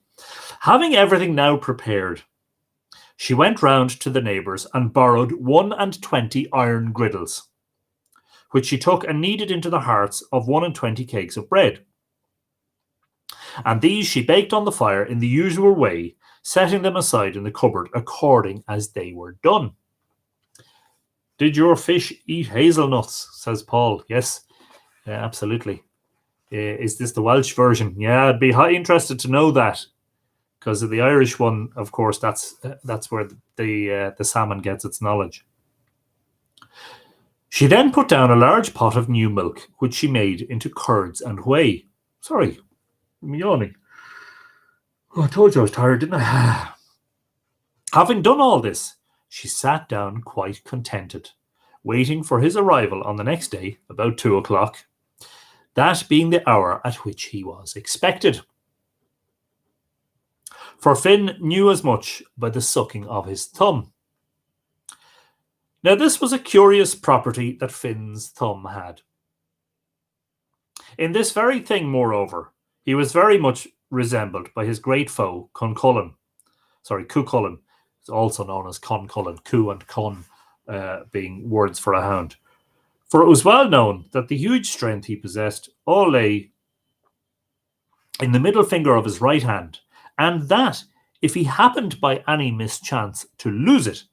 Speaker 1: Having everything now prepared, she went round to the neighbours and borrowed 21 iron griddles, which she took and kneaded into the hearts of 21 cakes of bread. And these she baked on the fire in the usual way, setting them aside in the cupboard according as they were done. "Did your fish eat hazelnuts?" says Paul. Yes, absolutely. Is this the Welsh version? Yeah, I'd be interested to know that, because of the Irish one, of course, that's where the salmon gets its knowledge. She then put down a large pot of new milk, which she made into curds and whey. I'm yawning. Oh, I told you I was tired, didn't I? Having done all this, she sat down quite contented, waiting for his arrival on the next day, about 2 o'clock, that being the hour at which he was expected. For Finn knew as much by the sucking of his thumb. Now, this was a curious property that Finn's thumb had. In this very thing, moreover, he was very much resembled by his great foe, Cuchulainn. It's also known as Concullen, Cu and Con being words for a hound. For it was well known that the huge strength he possessed all lay in the middle finger of his right hand, and that, if he happened by any mischance to lose it,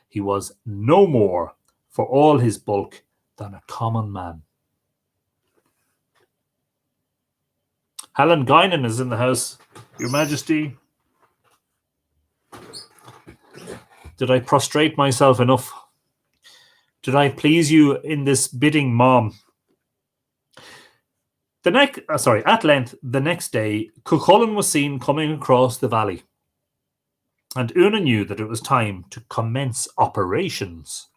Speaker 1: he was no more, for all his bulk, than a common man. Helen Guinan is in the house. Your Majesty, did I prostrate myself enough? Did I please you in this bidding, Mom? At length, the next day, Cuchulainn was seen coming across the valley, and Una knew that it was time to commence operations.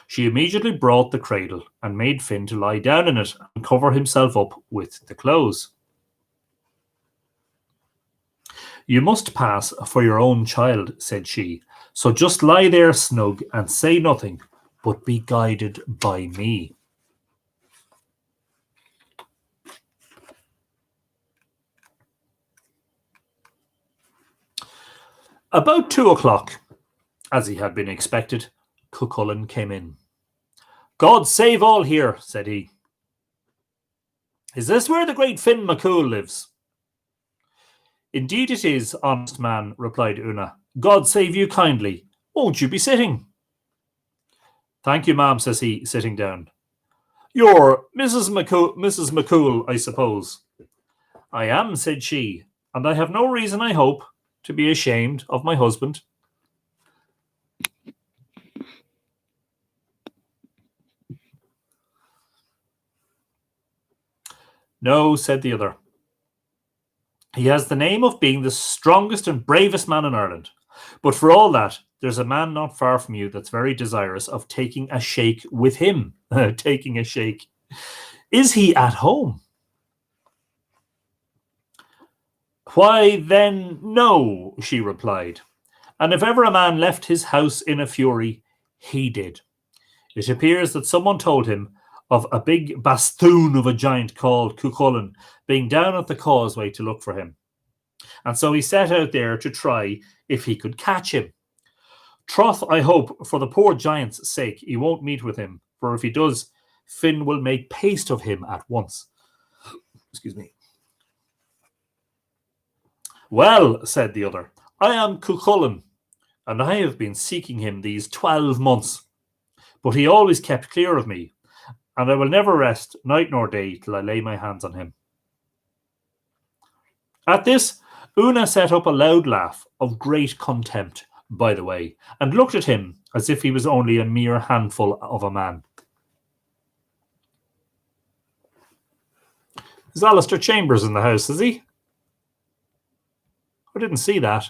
Speaker 1: She immediately brought the cradle and made Finn to lie down in it and cover himself up with the clothes. You must pass for your own child, said she, so just lie there snug and say nothing, but be guided by me. About 2 o'clock, as he had been expected, Cuchulainn came in. God save all here, said he. Is this where the great Finn MacCool lives? Indeed it is, honest man, replied Una. God save you kindly. Won't you be sitting? Thank you, ma'am, says he, sitting down. You're Mrs. MacCool, I suppose. I am, said she, and I have no reason, I hope, to be ashamed of my husband. No, said the other. He has the name of being the strongest and bravest man in Ireland. But for all that, there's a man not far from you that's very desirous of taking a shake with him. Taking a shake. Is he at home? Why, then, no, she replied. And if ever a man left his house in a fury, he did. It appears that someone told him of a big bastoon of a giant called Cuchulainn being down at the causeway to look for him. And so he set out there to try if he could catch him. Troth, I hope, for the poor giant's sake, he won't meet with him, for if he does, Finn will make paste of him at once. Excuse me. Well, said the other, I am Cuchulainn, and I have been seeking him these 12 months. But he always kept clear of me, and I will never rest night nor day till I lay my hands on him. At this, Una set up a loud laugh of great contempt, by the way, and looked at him as if he was only a mere handful of a man. Is Alistair Chambers in the house, is he? I didn't see that.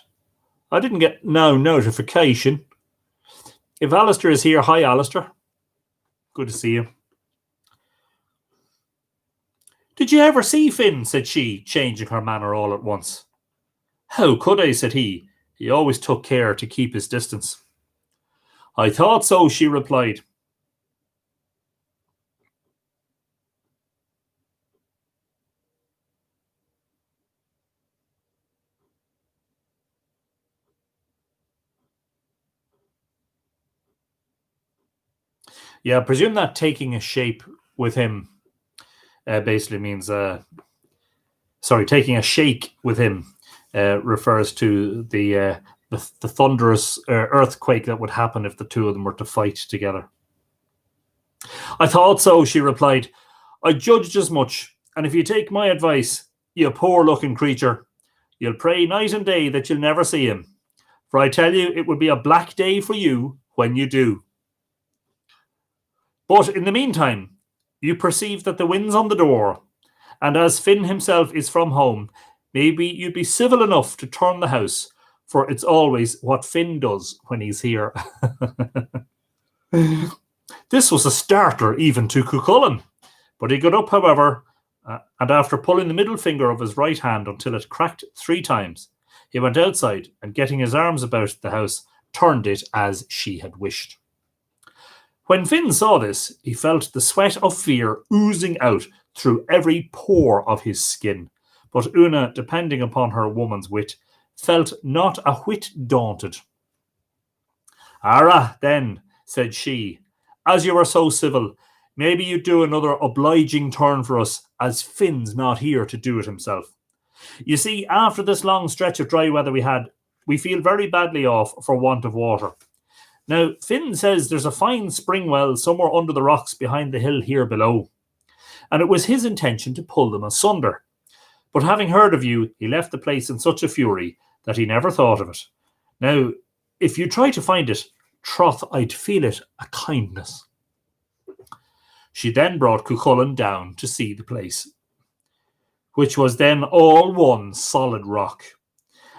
Speaker 1: I didn't get no notification. If Alistair is here, hi Alistair. Good to see you. Did you ever see Finn? Said she, changing her manner all at once. How could I? Said he. He always took care to keep his distance. I thought so, she replied. Yeah, I presume that taking a shape with him basically means, taking a shake with him refers to the thunderous earthquake that would happen if the two of them were to fight together. I thought so, she replied. I judged as much, and if you take my advice, you poor-looking creature, you'll pray night and day that you'll never see him. For I tell you, it will be a black day for you when you do. But in the meantime, you perceive that the wind's on the door, And as Finn himself is from home, maybe you'd be civil enough to turn the house, for it's always what Finn does when he's here. This was a startler even to Cuchulainn, but he got up, however, and after pulling the middle finger of his right hand until it cracked 3 times, he went outside and, getting his arms about the house, turned it as she had wished. When Finn saw this, he felt the sweat of fear oozing out through every pore of his skin. But Una, depending upon her woman's wit, felt not a whit daunted. "Ara, then," said she, "as you are so civil, maybe you'd do another obliging turn for us, as Finn's not here to do it himself. You see, after this long stretch of dry weather we feel very badly off for want of water. Now, Finn says there's a fine spring well somewhere under the rocks behind the hill here below, and it was his intention to pull them asunder. But having heard of you, he left the place in such a fury that he never thought of it. Now, if you try to find it, troth I'd feel it a kindness." She then brought Cuchulainn down to see the place, which was then all one solid rock.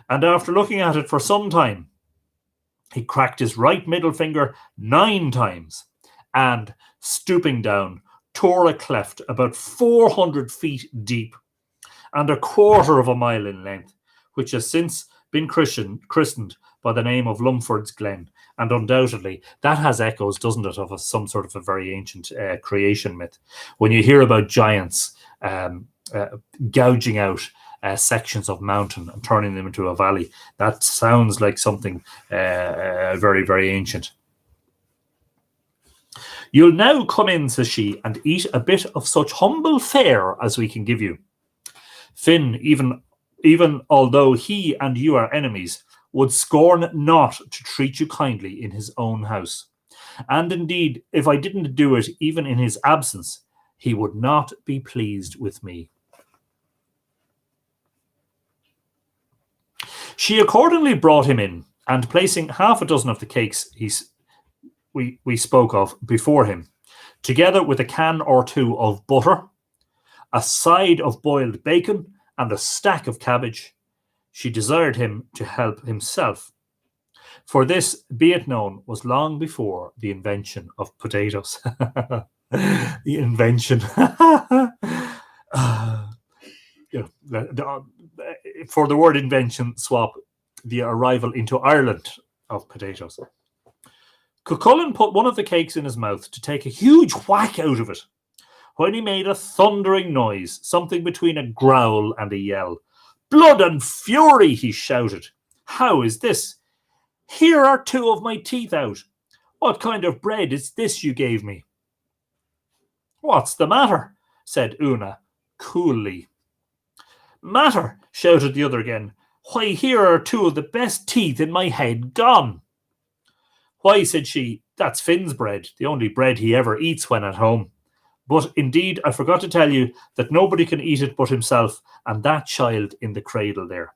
Speaker 1: And after looking at it for some time, he cracked his right middle finger 9 times and, stooping down, tore a cleft about 400 feet deep and 1/4 of a mile in length, which has since been christened by the name of Lumford's Glen. And undoubtedly, that has echoes, doesn't it, of some sort of a very ancient creation myth. When you hear about giants gouging out sections of mountain and turning them into a valley, that sounds like something very, very ancient. "You'll now come in," says she, "and eat a bit of such humble fare as we can give you. Finn, even although he and you are enemies, would scorn not to treat you kindly in his own house. And indeed, if I didn't do it even in his absence, he would not be pleased with me." She accordingly brought him in, and placing 6 of the cakes we spoke of before him, together with a can or 2 of butter, a side of boiled bacon, and a stack of cabbage, she desired him to help himself. For this, be it known, was long before the invention of potatoes. The invention. For the word invention, swap the arrival into Ireland of potatoes. Cuchulainn put one of the cakes in his mouth to take a huge whack out of it, when he made a thundering noise, something between a growl and a yell. "Blood and fury!" he shouted. "How is this? Here are 2 of my teeth out. What kind of bread is this you gave me?" "What's the matter?" said Una coolly. "Matter!" shouted the other again. "Why, here are 2 of the best teeth in my head gone." "Why," said she, "that's Finn's bread, the only bread he ever eats when at home. But indeed, I forgot to tell you that nobody can eat it but himself and that child in the cradle there.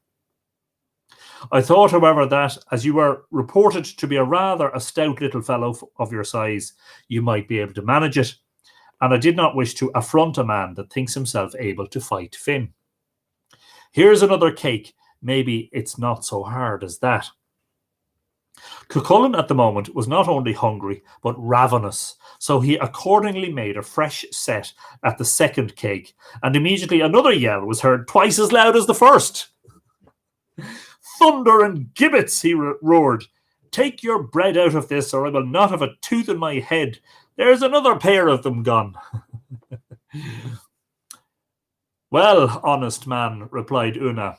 Speaker 1: I thought, however, that, as you were reported to be rather a stout little fellow of your size, you might be able to manage it, and I did not wish to affront a man that thinks himself able to fight Finn. Here's another cake. Maybe it's not so hard as that." Cuchulainn at the moment was not only hungry, but ravenous, so he accordingly made a fresh set at the 2nd cake, and immediately another yell was heard twice as loud as the first. "Thunder and gibbets!" he roared. "Take your bread out of this, or I will not have a tooth in my head. There's another pair of them gone." "Well, honest man," replied Una,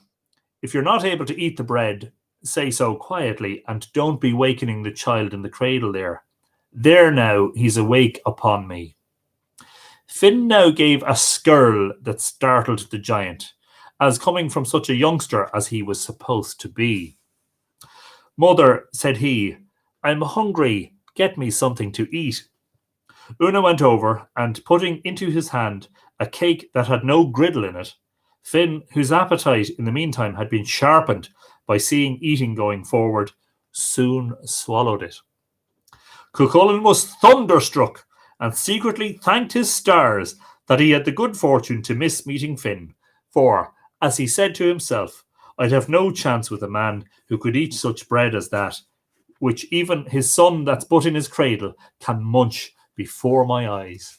Speaker 1: "if you're not able to eat the bread, say so quietly, and don't be wakening the child in the cradle there. There now, he's awake upon me." Finn now gave a skirl that startled the giant, as coming from such a youngster as he was supposed to be. "Mother," said he, "I'm hungry. Get me something to eat." Una went over, and putting into his hand a cake that had no griddle in it, Finn, whose appetite in the meantime had been sharpened by seeing eating going forward, soon swallowed it. Cuchulainn was thunderstruck, and secretly thanked his stars that he had the good fortune to miss meeting Finn, for, as he said to himself, I'd have no chance with a man who could eat such bread as that, which even his son that's but in his cradle can munch before my eyes.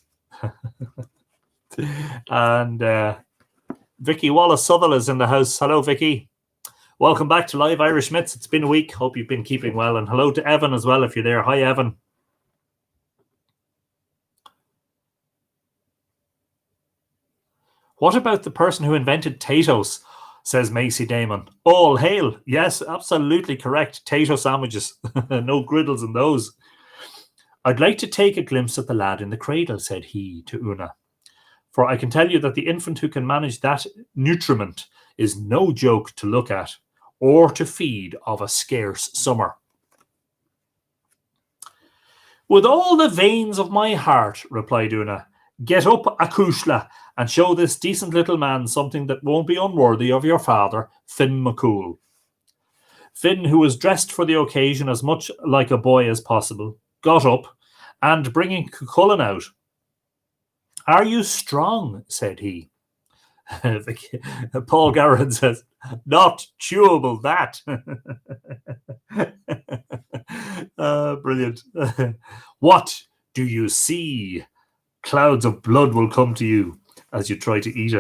Speaker 1: And Vicky Wallace Southall is in the house. Hello, Vicky. Welcome back to Live Irish Myths. It's been a week. Hope you've been keeping well. And hello to Evan as well, if you're there. Hi, Evan. What about the person who invented Tato's? Says Macy Damon. All hail. Yes, absolutely correct. Tato sandwiches. No griddles in those. I'd like to take a glimpse at the lad in the cradle, said he to Una. For I can tell you that the infant who can manage that nutriment is no joke to look at, or to feed of a scarce summer. With all the veins of my heart, replied Una, get up, Acushla, and show this decent little man something that won't be unworthy of your father, Finn McCool. Finn, who was dressed for the occasion as much like a boy as possible, got up, and bringing Cuchulainn out, Are you strong? Said he. Paul Garrett says, not chewable, that. Brilliant. What do you see? Clouds of blood will come to you as you try to eat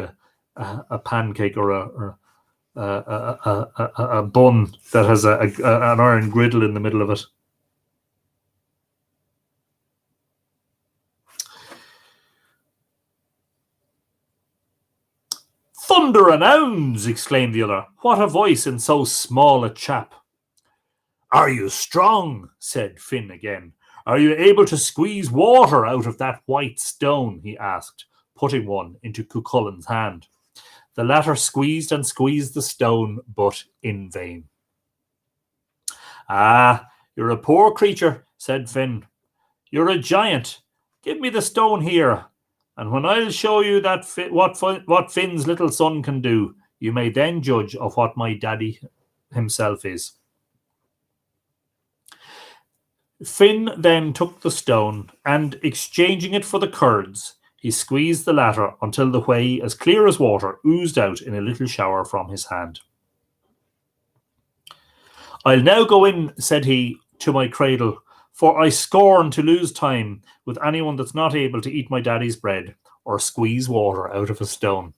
Speaker 1: a pancake or a bun that has an iron griddle in the middle of it. Thunder and ounds! Exclaimed the other. What a voice in so small a chap. Are you strong? Said Finn again. Are you able to squeeze water out of that white stone? He asked, putting one into Cuchulainn's hand. The latter squeezed and squeezed the stone, but in vain. Ah, you're a poor creature, said Finn. You're a giant. Give me the stone here, and when I'll show you that what Finn's little son can do, you may then judge of what my daddy himself is. Finn then took the stone, and exchanging it for the curds, he squeezed the latter until the whey, as clear as water, oozed out in a little shower from his hand. I'll now go in, said he, to my cradle, for I scorn to lose time with anyone that's not able to eat my daddy's bread or squeeze water out of a stone.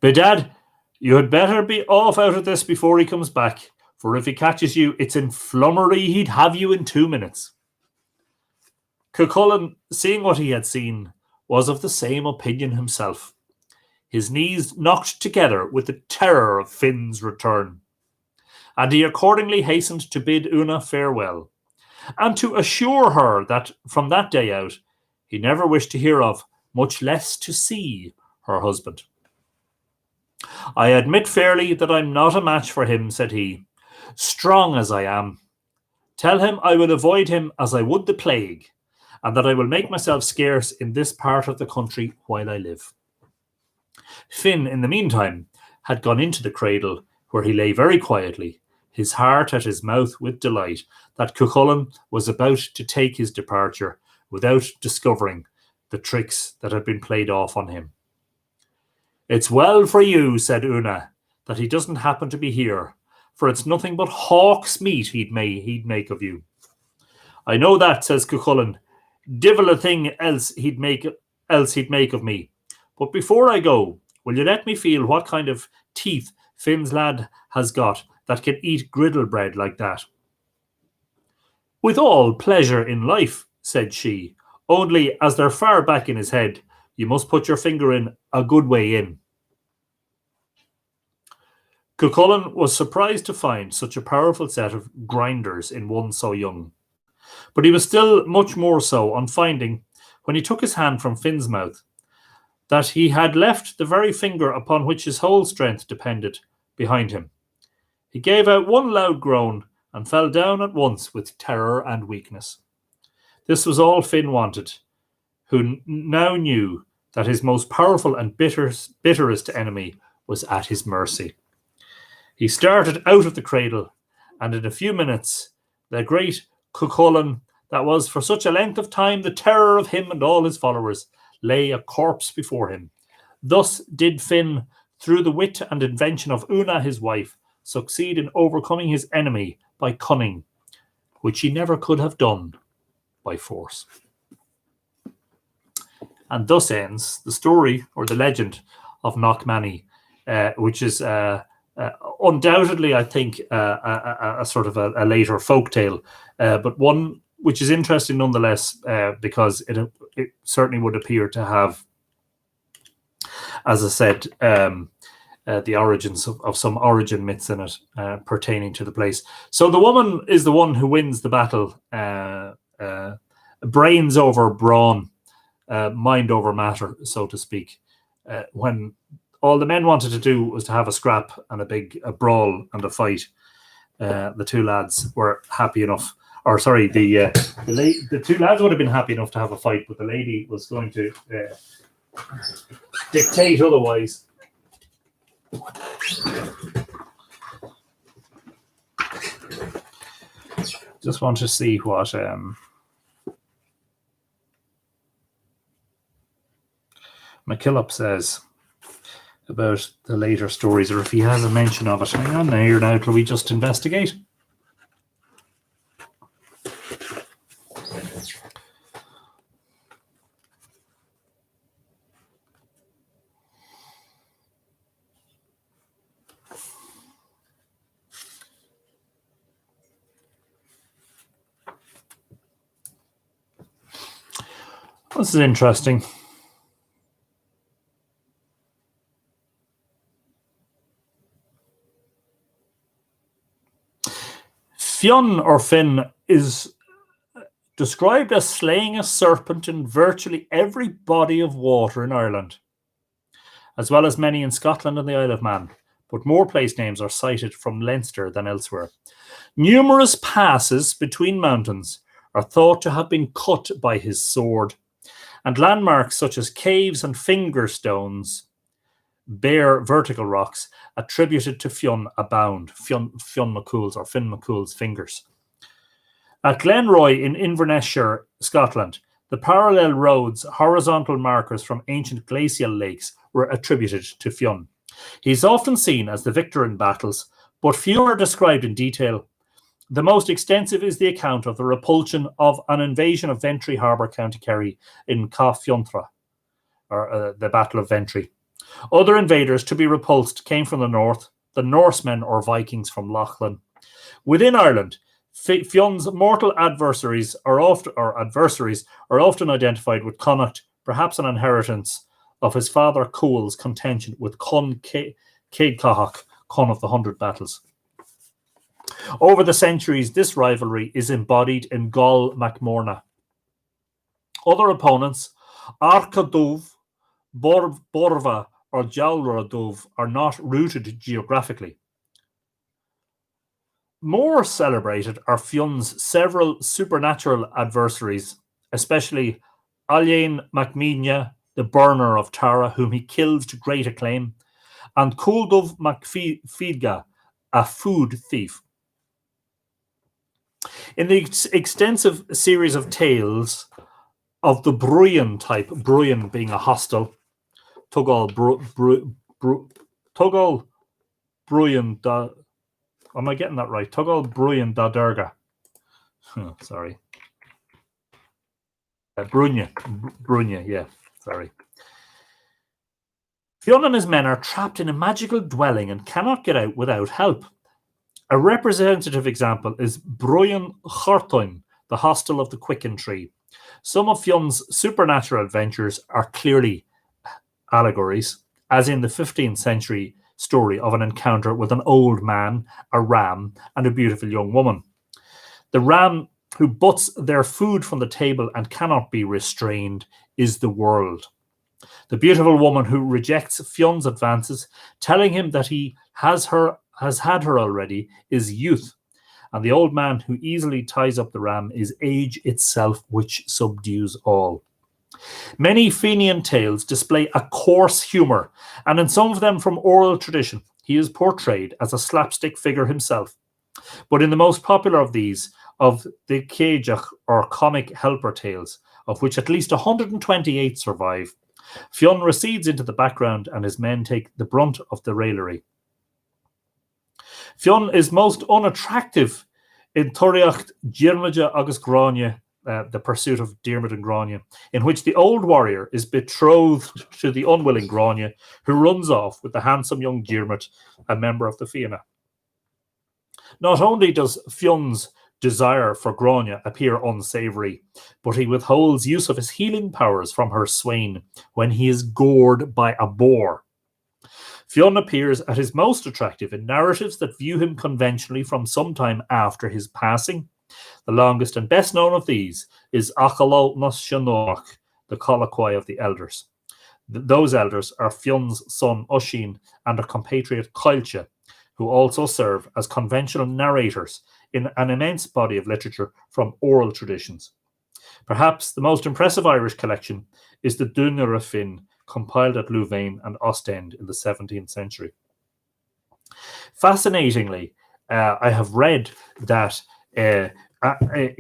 Speaker 1: Bedad, you had better be off out of this before he comes back, for if he catches you, it's in flummery he'd have you in 2 minutes. Cuchulainn, seeing what he had seen, was of the same opinion himself. His knees knocked together with the terror of Finn's return, and he accordingly hastened to bid Una farewell, and to assure her that from that day out he never wished to hear of, much less to see, her husband. I admit fairly that I'm not a match for him, said he, strong as I am. Tell him I will avoid him as I would the plague, and that I will make myself scarce in this part of the country while I live. Finn, in the meantime, had gone into the cradle, where he lay very quietly, his heart at his mouth with delight that Cuchulainn was about to take his departure without discovering the tricks that had been played off on him. It's well for you, said Una, that he doesn't happen to be here, for it's nothing but hawk's meat he'd make of you. I know that, says Cuchulainn. Divil a thing else he'd make of me. But before I go, will you let me feel what kind of teeth Finn's lad has got that can eat griddle bread like that? With all pleasure in life, said she, only as they're far back in his head, you must put your finger in a good way in. Cuchulainn was surprised to find such a powerful set of grinders in one so young, but he was still much more so on finding, when he took his hand from Finn's mouth, that he had left the very finger upon which his whole strength depended behind him. He gave out one loud groan and fell down at once with terror and weakness. This was all Finn wanted, who now knew that his most powerful and bitterest enemy was at his mercy. He started out of the cradle, and in a few minutes the great Cuchulainn that was for such a length of time the terror of him and all his followers, lay a corpse before him. Thus did Finn, through the wit and invention of Una his wife, succeed in overcoming his enemy by cunning, which he never could have done by force. And thus ends the story, or the legend, of Knockmany, which is undoubtedly, I think, a sort of a later folktale, but one which is interesting nonetheless, because it certainly would appear to have, as I said, the origins of some origin myths in it pertaining to the place. So the woman is the one who wins the battle, brains over brawn, mind over matter, so to speak. When all the men wanted to do was to have a scrap and a brawl and a fight, the two lads were happy enough. Or sorry, the two lads would have been happy enough to have a fight, but the lady was going to dictate otherwise. Just want to see what McKillop says about the later stories, or if he has a mention of it. Hang on here now till we just investigate. This is interesting. Fionn or Finn is described as slaying a serpent in virtually every body of water in Ireland, as well as many in Scotland and the Isle of Man, but more place names are cited from Leinster than elsewhere. Numerous passes between mountains are thought to have been cut by his sword, and landmarks such as caves and finger stones, bare vertical rocks, attributed to Fionn abound. Fionn McCool's or Finn McCool's fingers. At Glenroy in Inverness-shire, Scotland, the parallel roads, horizontal markers from ancient glacial lakes, were attributed to Fionn. He is often seen as the victor in battles, but few are described in detail. The most extensive is the account of the repulsion of an invasion of Ventry Harbour, County Kerry, in Cathfiontra, or the Battle of Ventry. Other invaders to be repulsed came from the north, the Norsemen or Vikings from Lochlan. Within Ireland, Fionn's mortal adversaries are often identified with Connacht, perhaps an inheritance of his father Coel's contention with Con Céadchach, Con of the 100 Battles. Over the centuries, this rivalry is embodied in Gol MacMorna. Other opponents, Arcadov, Borva, or Jalradov, are not rooted geographically. More celebrated are Fionn's several supernatural adversaries, especially Alain MacMíne, the burner of Tara, whom he kills to great acclaim, and Culdubh MacFeadga, a food thief. In the extensive series of tales of the Bruin type, Bruin being a hostile, Tugol Bruin da. Am I getting that right? Tugol Bruin da Durga. Sorry. Brunya, yeah, sorry. Fionn and his men are trapped in a magical dwelling and cannot get out without help. A representative example is Bruin Chortoin, the hostel of the Quicken Tree. Some of Fionn's supernatural adventures are clearly allegories, as in the 15th century story of an encounter with an old man, a ram, and a beautiful young woman. The ram, who butts their food from the table and cannot be restrained, is the world. The beautiful woman, who rejects Fionn's advances, telling him that he has had her already, is youth. And the old man, who easily ties up the ram, is age itself, which subdues all. Many Fenian tales display a coarse humour, and in some of them from oral tradition, he is portrayed as a slapstick figure himself. But in the most popular of these of the Céideach or comic helper tales, of which at least 128 survive. Fionn recedes into the background and his men take the brunt of the raillery. Fionn is most unattractive in Tuireacht Diarmaide agus Gráine, the pursuit of Diarmid and Gráine, in which the old warrior is betrothed to the unwilling Gráine, who runs off with the handsome young Diarmid, a member of the Fianna. Not only does Fionn's desire for Gráine appear unsavoury, but he withholds use of his healing powers from her swain when he is gored by a boar. Fionn appears at his most attractive in narratives that view him conventionally from some time after his passing. The longest and best known of these is Achaló nos Seanach, the colloquy of the elders. Those elders are Fionn's son Oisín and a compatriot Caillte, who also serve as conventional narrators in an immense body of literature from oral traditions. Perhaps the most impressive Irish collection is the Dúnadh Finn, compiled at Louvain and Ostend in the 17th century. Fascinatingly, I have read that at the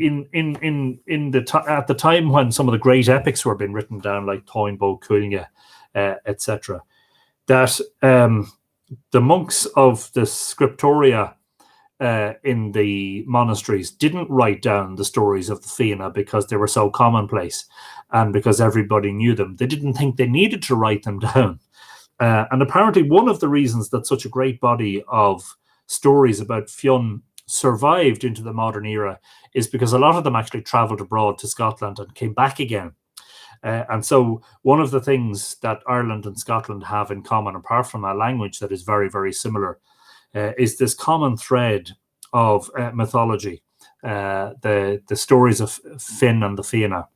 Speaker 1: time when some of the great epics were being written down, like Táin Bó Cúailnge, etc., that the monks of the scriptoria in the monasteries didn't write down the stories of the Fianna because they were so commonplace and because everybody knew them. They didn't think they needed to write them down. And apparently one of the reasons that such a great body of stories about Fionn survived into the modern era is because a lot of them actually travelled abroad to Scotland and came back again. And so one of the things that Ireland and Scotland have in common, apart from a language that is very, very similar, is this common thread of mythology, the stories of Finn and the Fianna.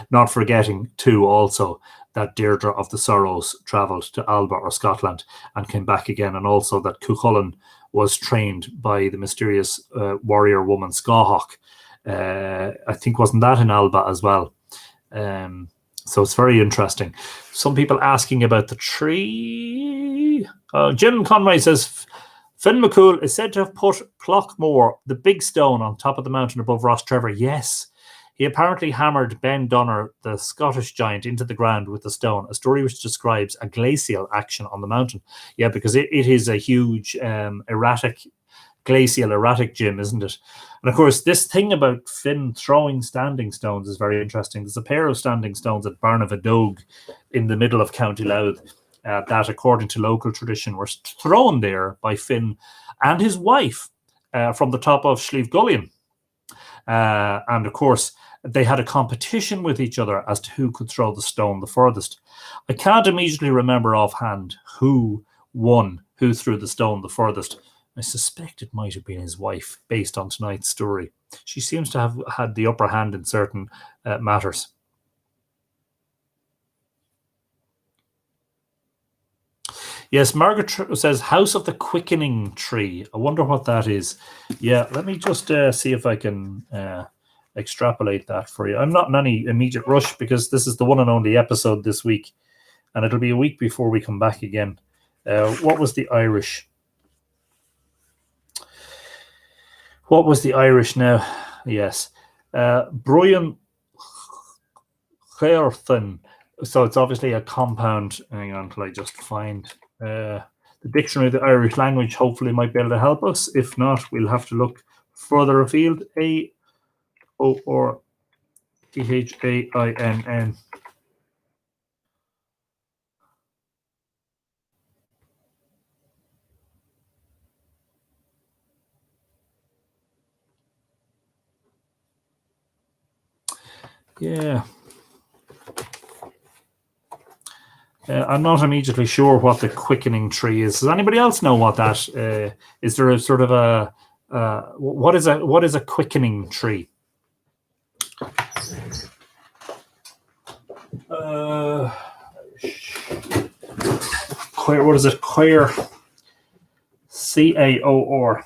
Speaker 1: Not forgetting, too, also that Deirdre of the Sorrows travelled to Alba or Scotland and came back again, and also that Cuchulainn was trained by the mysterious warrior woman Scáthach. I think wasn't that in Alba as well? So it's very interesting. Some people asking about the tree. Jim Conway says Finn McCool is said to have put Clockmore, the big stone, on top of the mountain above Rostrevor. Yes, he apparently hammered Ben Donner, the Scottish giant, into the ground with the stone, a story which describes a glacial action on the mountain. Yeah, because it is a huge glacial erratic, Jim, isn't it? And of course, this thing about Finn throwing standing stones is very interesting. There's a pair of standing stones at Barnavadogue in the middle of County Louth that, according to local tradition, were thrown there by Finn and his wife from the top of Slieve Gullion. And of course, they had a competition with each other as to who could throw the stone the furthest. I can't immediately remember offhand who won, who threw the stone the furthest. I suspect it might have been his wife, based on tonight's story. She seems to have had the upper hand in certain matters. Yes, Margaret says House of the Quickening Tree. I wonder what that is. Yeah, let me just see if I can extrapolate that for you. I'm not in any immediate rush because this is the one and only episode this week, and it'll be a week before we come back again. What was the Irish? What was the Irish now? Yes. Brian Chairthin. So it's obviously a compound. Hang on until I just find the dictionary of the Irish language. Hopefully might be able to help us. If not, we'll have to look further afield. A-O-R-T-H-A-I-N-N. Yeah. I'm not immediately sure what the quickening tree is. Does anybody else know what that is? There a sort of a what is a quickening tree? What is it? Queer. C-A-O-R.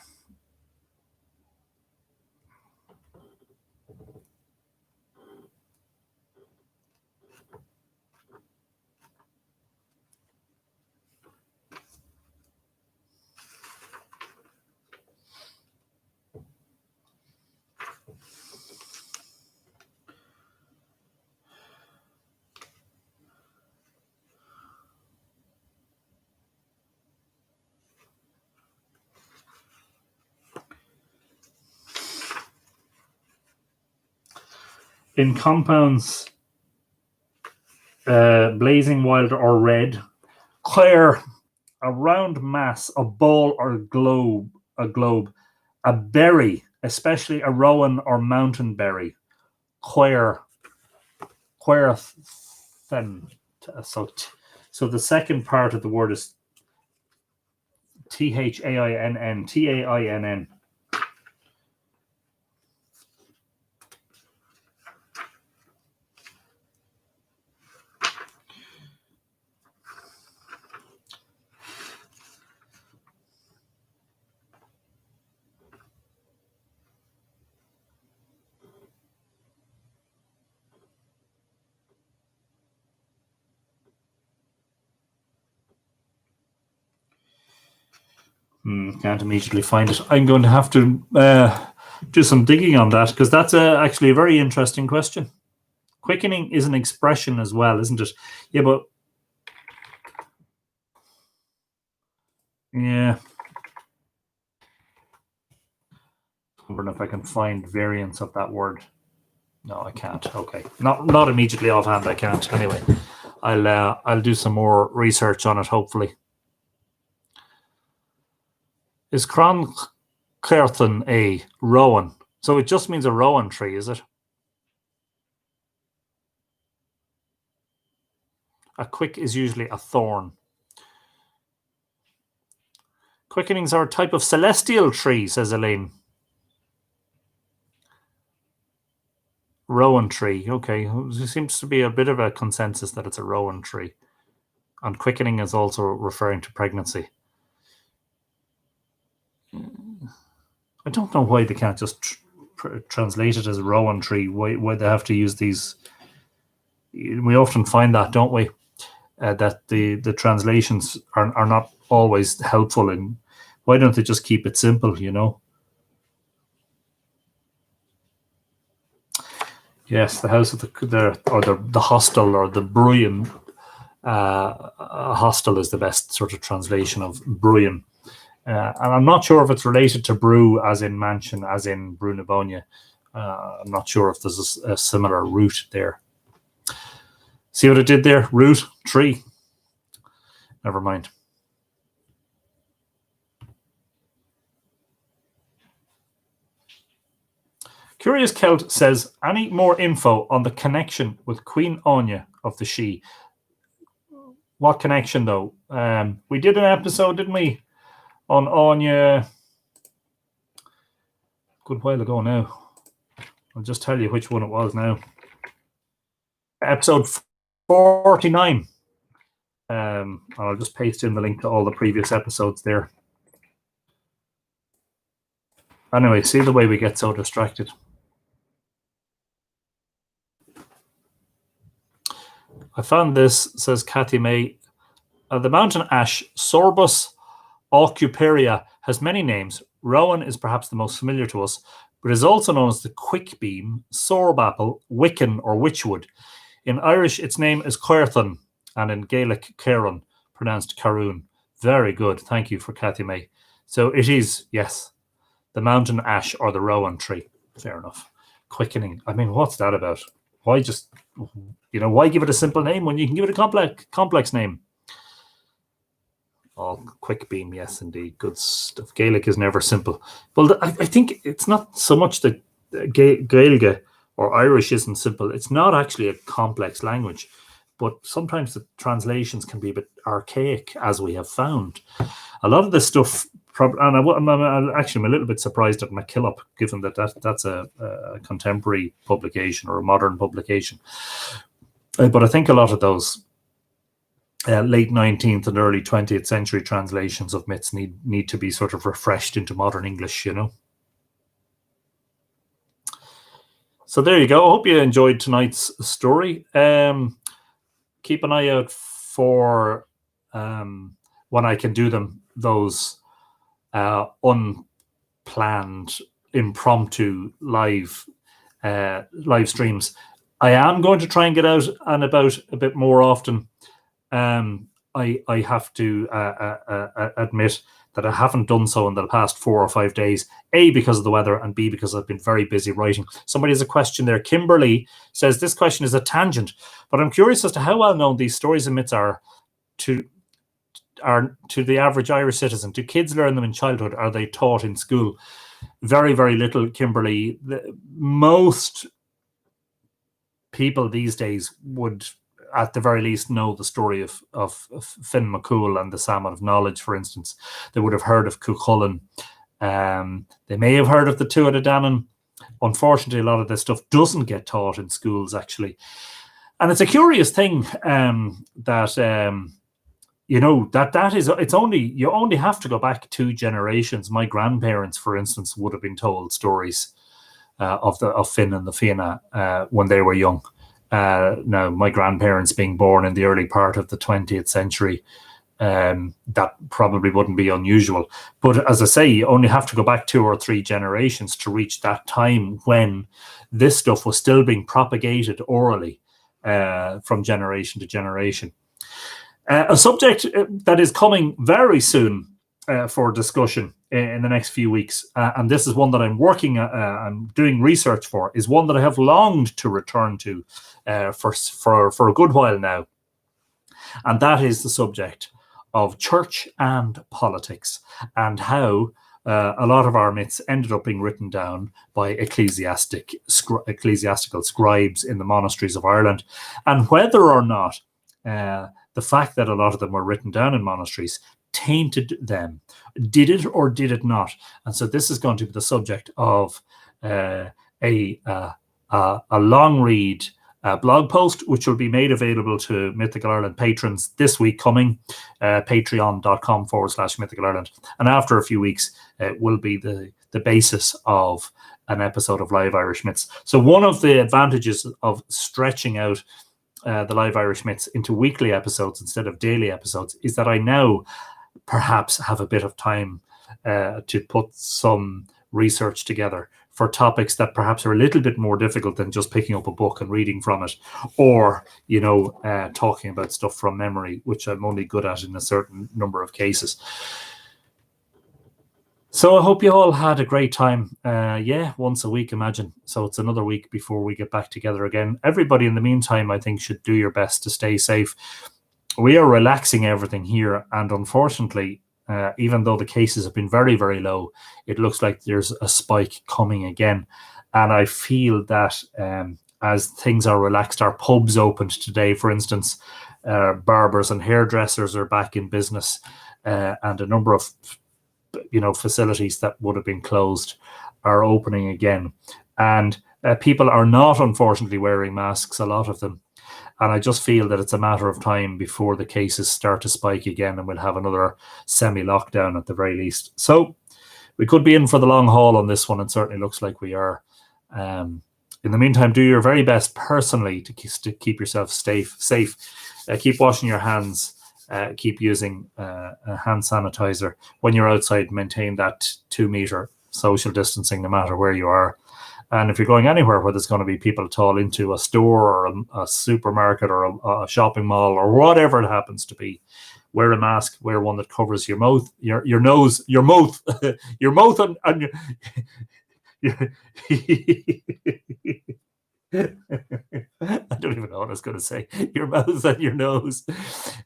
Speaker 1: In compounds, blazing, wild, or red. Clear, a round mass, a ball or a globe. A berry, especially a rowan or mountain berry. Queer then. So the second part of the word is THAINN, TAINN. Can't immediately find it. I'm going to have to do some digging on that, because that's actually a very interesting question. Quickening is an expression as well, isn't it? Yeah, but yeah. I wonder if I can find variants of that word. No, I can't. Okay, not immediately offhand. I can't. Anyway, I'll do some more research on it. Hopefully, is Cron Curtin a rowan? So it just means a rowan tree, is it? A quick is usually a thorn. Quickenings are a type of celestial tree, says Elaine. Rowan tree. Okay, there seems to be a bit of a consensus that it's a rowan tree. And quickening is also referring to pregnancy. I don't know why they can't just translate it as rowan tree. Why they have to use these? We often find that, don't we? That the translations are not always helpful. And why don't they just keep it simple? Yes, the house of the hostel, or the bruin. Hostel is the best sort of translation of bruin. And I'm not sure if it's related to brew, as in mansion, as in Brunabonia. I'm not sure if there's a similar root there. See what it did there? Root, tree. Never mind. Curious Celt says, any more info on the connection with Queen Anya of the Sidhe? What connection, though? We did an episode, didn't we, on Anya a good while ago now. I'll just tell you which one it was now. Episode 49. I'll just paste in the link to all the previous episodes there. Anyway, see the way we get so distracted. I found this, says Kathy May. The mountain ash, Sorbus aucuparia, has many names. Rowan is perhaps the most familiar to us, but is also known as the quickbeam, sorbapple, wicken, or witchwood. In Irish, its name is Caerthon, and in Gaelic, Cairn, pronounced Caroon. Very good. Thank you for Kathy May. So it is, yes, the mountain ash or the rowan tree. Fair enough. Quickening. I mean, what's that about? Why just, why give it a simple name when you can give it a complex name? Oh, quickbeam, yes, indeed. Good stuff. Gaelic is never simple. Well, I think it's not so much that Gaeilge or Irish isn't simple. It's not actually a complex language, but sometimes the translations can be a bit archaic, as we have found. A lot of this stuff, and I'm a little bit surprised at MacKillop, given that's a contemporary publication or a modern publication. But I think a lot of those late 19th and early 20th century translations of myths need to be sort of refreshed into modern English, So there you go. I hope you enjoyed tonight's story. Keep an eye out for when I can do those unplanned, impromptu live streams. I am going to try and get out and about a bit more often. I have to admit that I haven't done so in the past 4 or 5 days, A, because of the weather, and B, because I've been very busy writing. Somebody has a question there. Kimberly says, this question is a tangent, but I'm curious as to how well known these stories and myths are to the average Irish citizen. Do kids learn them in childhood? Are they taught in school? Very, very little, Kimberly. Most people these days would, at the very least, know the story of Finn McCool and the Salmon of Knowledge, for instance. They would have heard of Cuchulainn. They may have heard of the Tuatha Dé Danann. Unfortunately, a lot of this stuff doesn't get taught in schools, actually. And it's a curious thing that you only have to go back 2 generations. My grandparents, for instance, would have been told stories of Finn and the Fianna when they were young. Now, my grandparents being born in the early part of the 20th century, that probably wouldn't be unusual. But as I say, you only have to go back 2 or 3 generations to reach that time when this stuff was still being propagated orally from generation to generation. A subject that is coming very soon for discussion in the next few weeks, and this is one that I'm doing research for, is one that I have longed to return to for a good while now, and that is the subject of church and politics, and how a lot of our myths ended up being written down by ecclesiastical scribes in the monasteries of Ireland, and whether or not the fact that a lot of them were written down in monasteries tainted them. Did it or did it not? And so this is going to be the subject of a long read blog post, which will be made available to Mythical Ireland patrons this week coming, patreon.com/Mythical Ireland. And after a few weeks, it will be the basis of an episode of Live Irish Myths. So one of the advantages of stretching out the Live Irish Myths into weekly episodes instead of daily episodes is that I now perhaps have a bit of time to put some research together for topics that perhaps are a little bit more difficult than just picking up a book and reading from it, or talking about stuff from memory, which I'm only good at in a certain number of cases. So I hope you all had a great time. Once a week, imagine. So it's another week before we get back together again. Everybody in the meantime, I think, should do your best to stay safe. We are relaxing everything here, and unfortunately, even though the cases have been very, very low, it looks like there's a spike coming again. And I feel that as things are relaxed, our pubs opened today, for instance, barbers and hairdressers are back in business, and a number of facilities that would have been closed are opening again. And people are not, unfortunately, wearing masks, a lot of them. And I just feel that it's a matter of time before the cases start to spike again, and we'll have another semi-lockdown at the very least. So we could be in for the long haul on this one. It certainly looks like we are. In the meantime, do your very best personally to keep yourself safe. Keep washing your hands. Keep using hand sanitizer. When you're outside, maintain that 2-meter social distancing no matter where you are. And if you're going anywhere where there's going to be people tall into a store or a supermarket or a shopping mall or whatever it happens to be, wear a mask, wear one that covers your mouth, your nose, your mouth, your mouth and your I don't even know what I was going to say. Your mouth and your nose.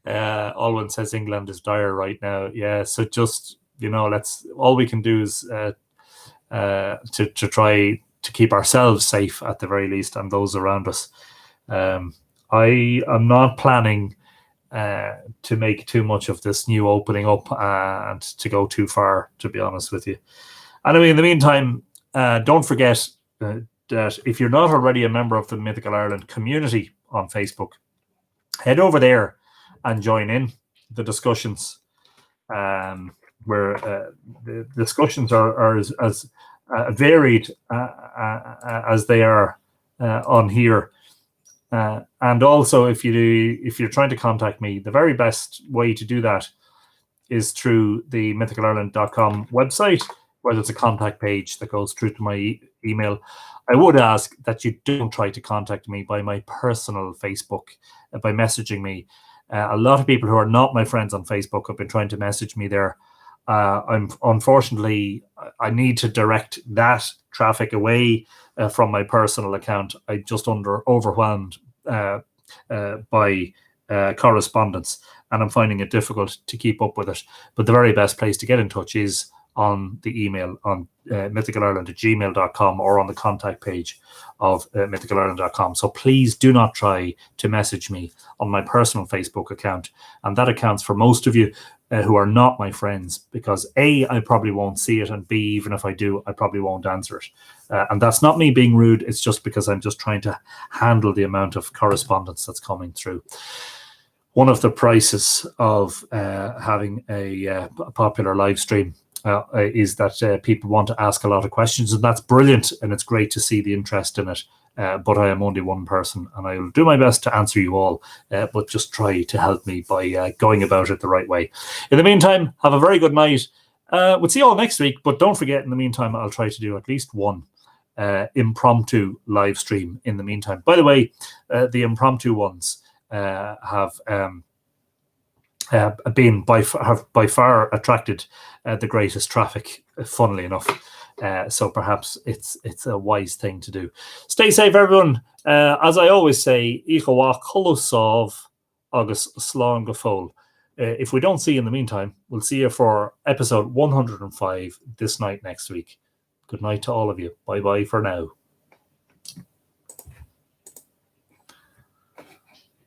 Speaker 1: Alwyn says England is dire right now. Yeah, so just, all we can do is to try to keep ourselves safe at the very least, and those around us. I am not planning to make too much of this new opening up and to go too far, to be honest with you. Anyway, in the meantime, don't forget that if you're not already a member of the Mythical Ireland community on Facebook, head over there and join in the discussions, where the discussions are as varied as they are on here. And also, if you're trying to contact me, the very best way to do that is through the mythicalireland.com website, where there's a contact page that goes through to my email. I would ask that you don't try to contact me by my personal Facebook, by messaging me. A lot of people who are not my friends on Facebook have been trying to message me there. Unfortunately, I need to direct that traffic away from my personal account. I'm just overwhelmed by correspondence, and I'm finding it difficult to keep up with it. But the very best place to get in touch is on the email on mythicalireland@gmail.com or on the contact page of mythicalireland.com. So please do not try to message me on my personal Facebook account. And that accounts for most of you who are not my friends, because A, I probably won't see it, and B, even if I do, I probably won't answer it. And that's not me being rude. It's just because I'm just trying to handle the amount of correspondence that's coming through. One of the prices of having a popular live stream is that people want to ask a lot of questions, and that's brilliant, and it's great to see the interest in it. But I am only one person, and I will do my best to answer you all, but just try to help me by going about it the right way. In the meantime, have a very good night. We'll see you all next week, but don't forget, in the meantime, I'll try to do at least one impromptu live stream in the meantime. By the way, the impromptu ones have been by far attracted the greatest traffic, funnily enough. So perhaps it's a wise thing to do. Stay safe, everyone. As I always say, Ichawa Kolosov August Slán go fóill. If we don't see you in the meantime, we'll see you for episode 105 this night next week. Good night to all of you. Bye-bye for now.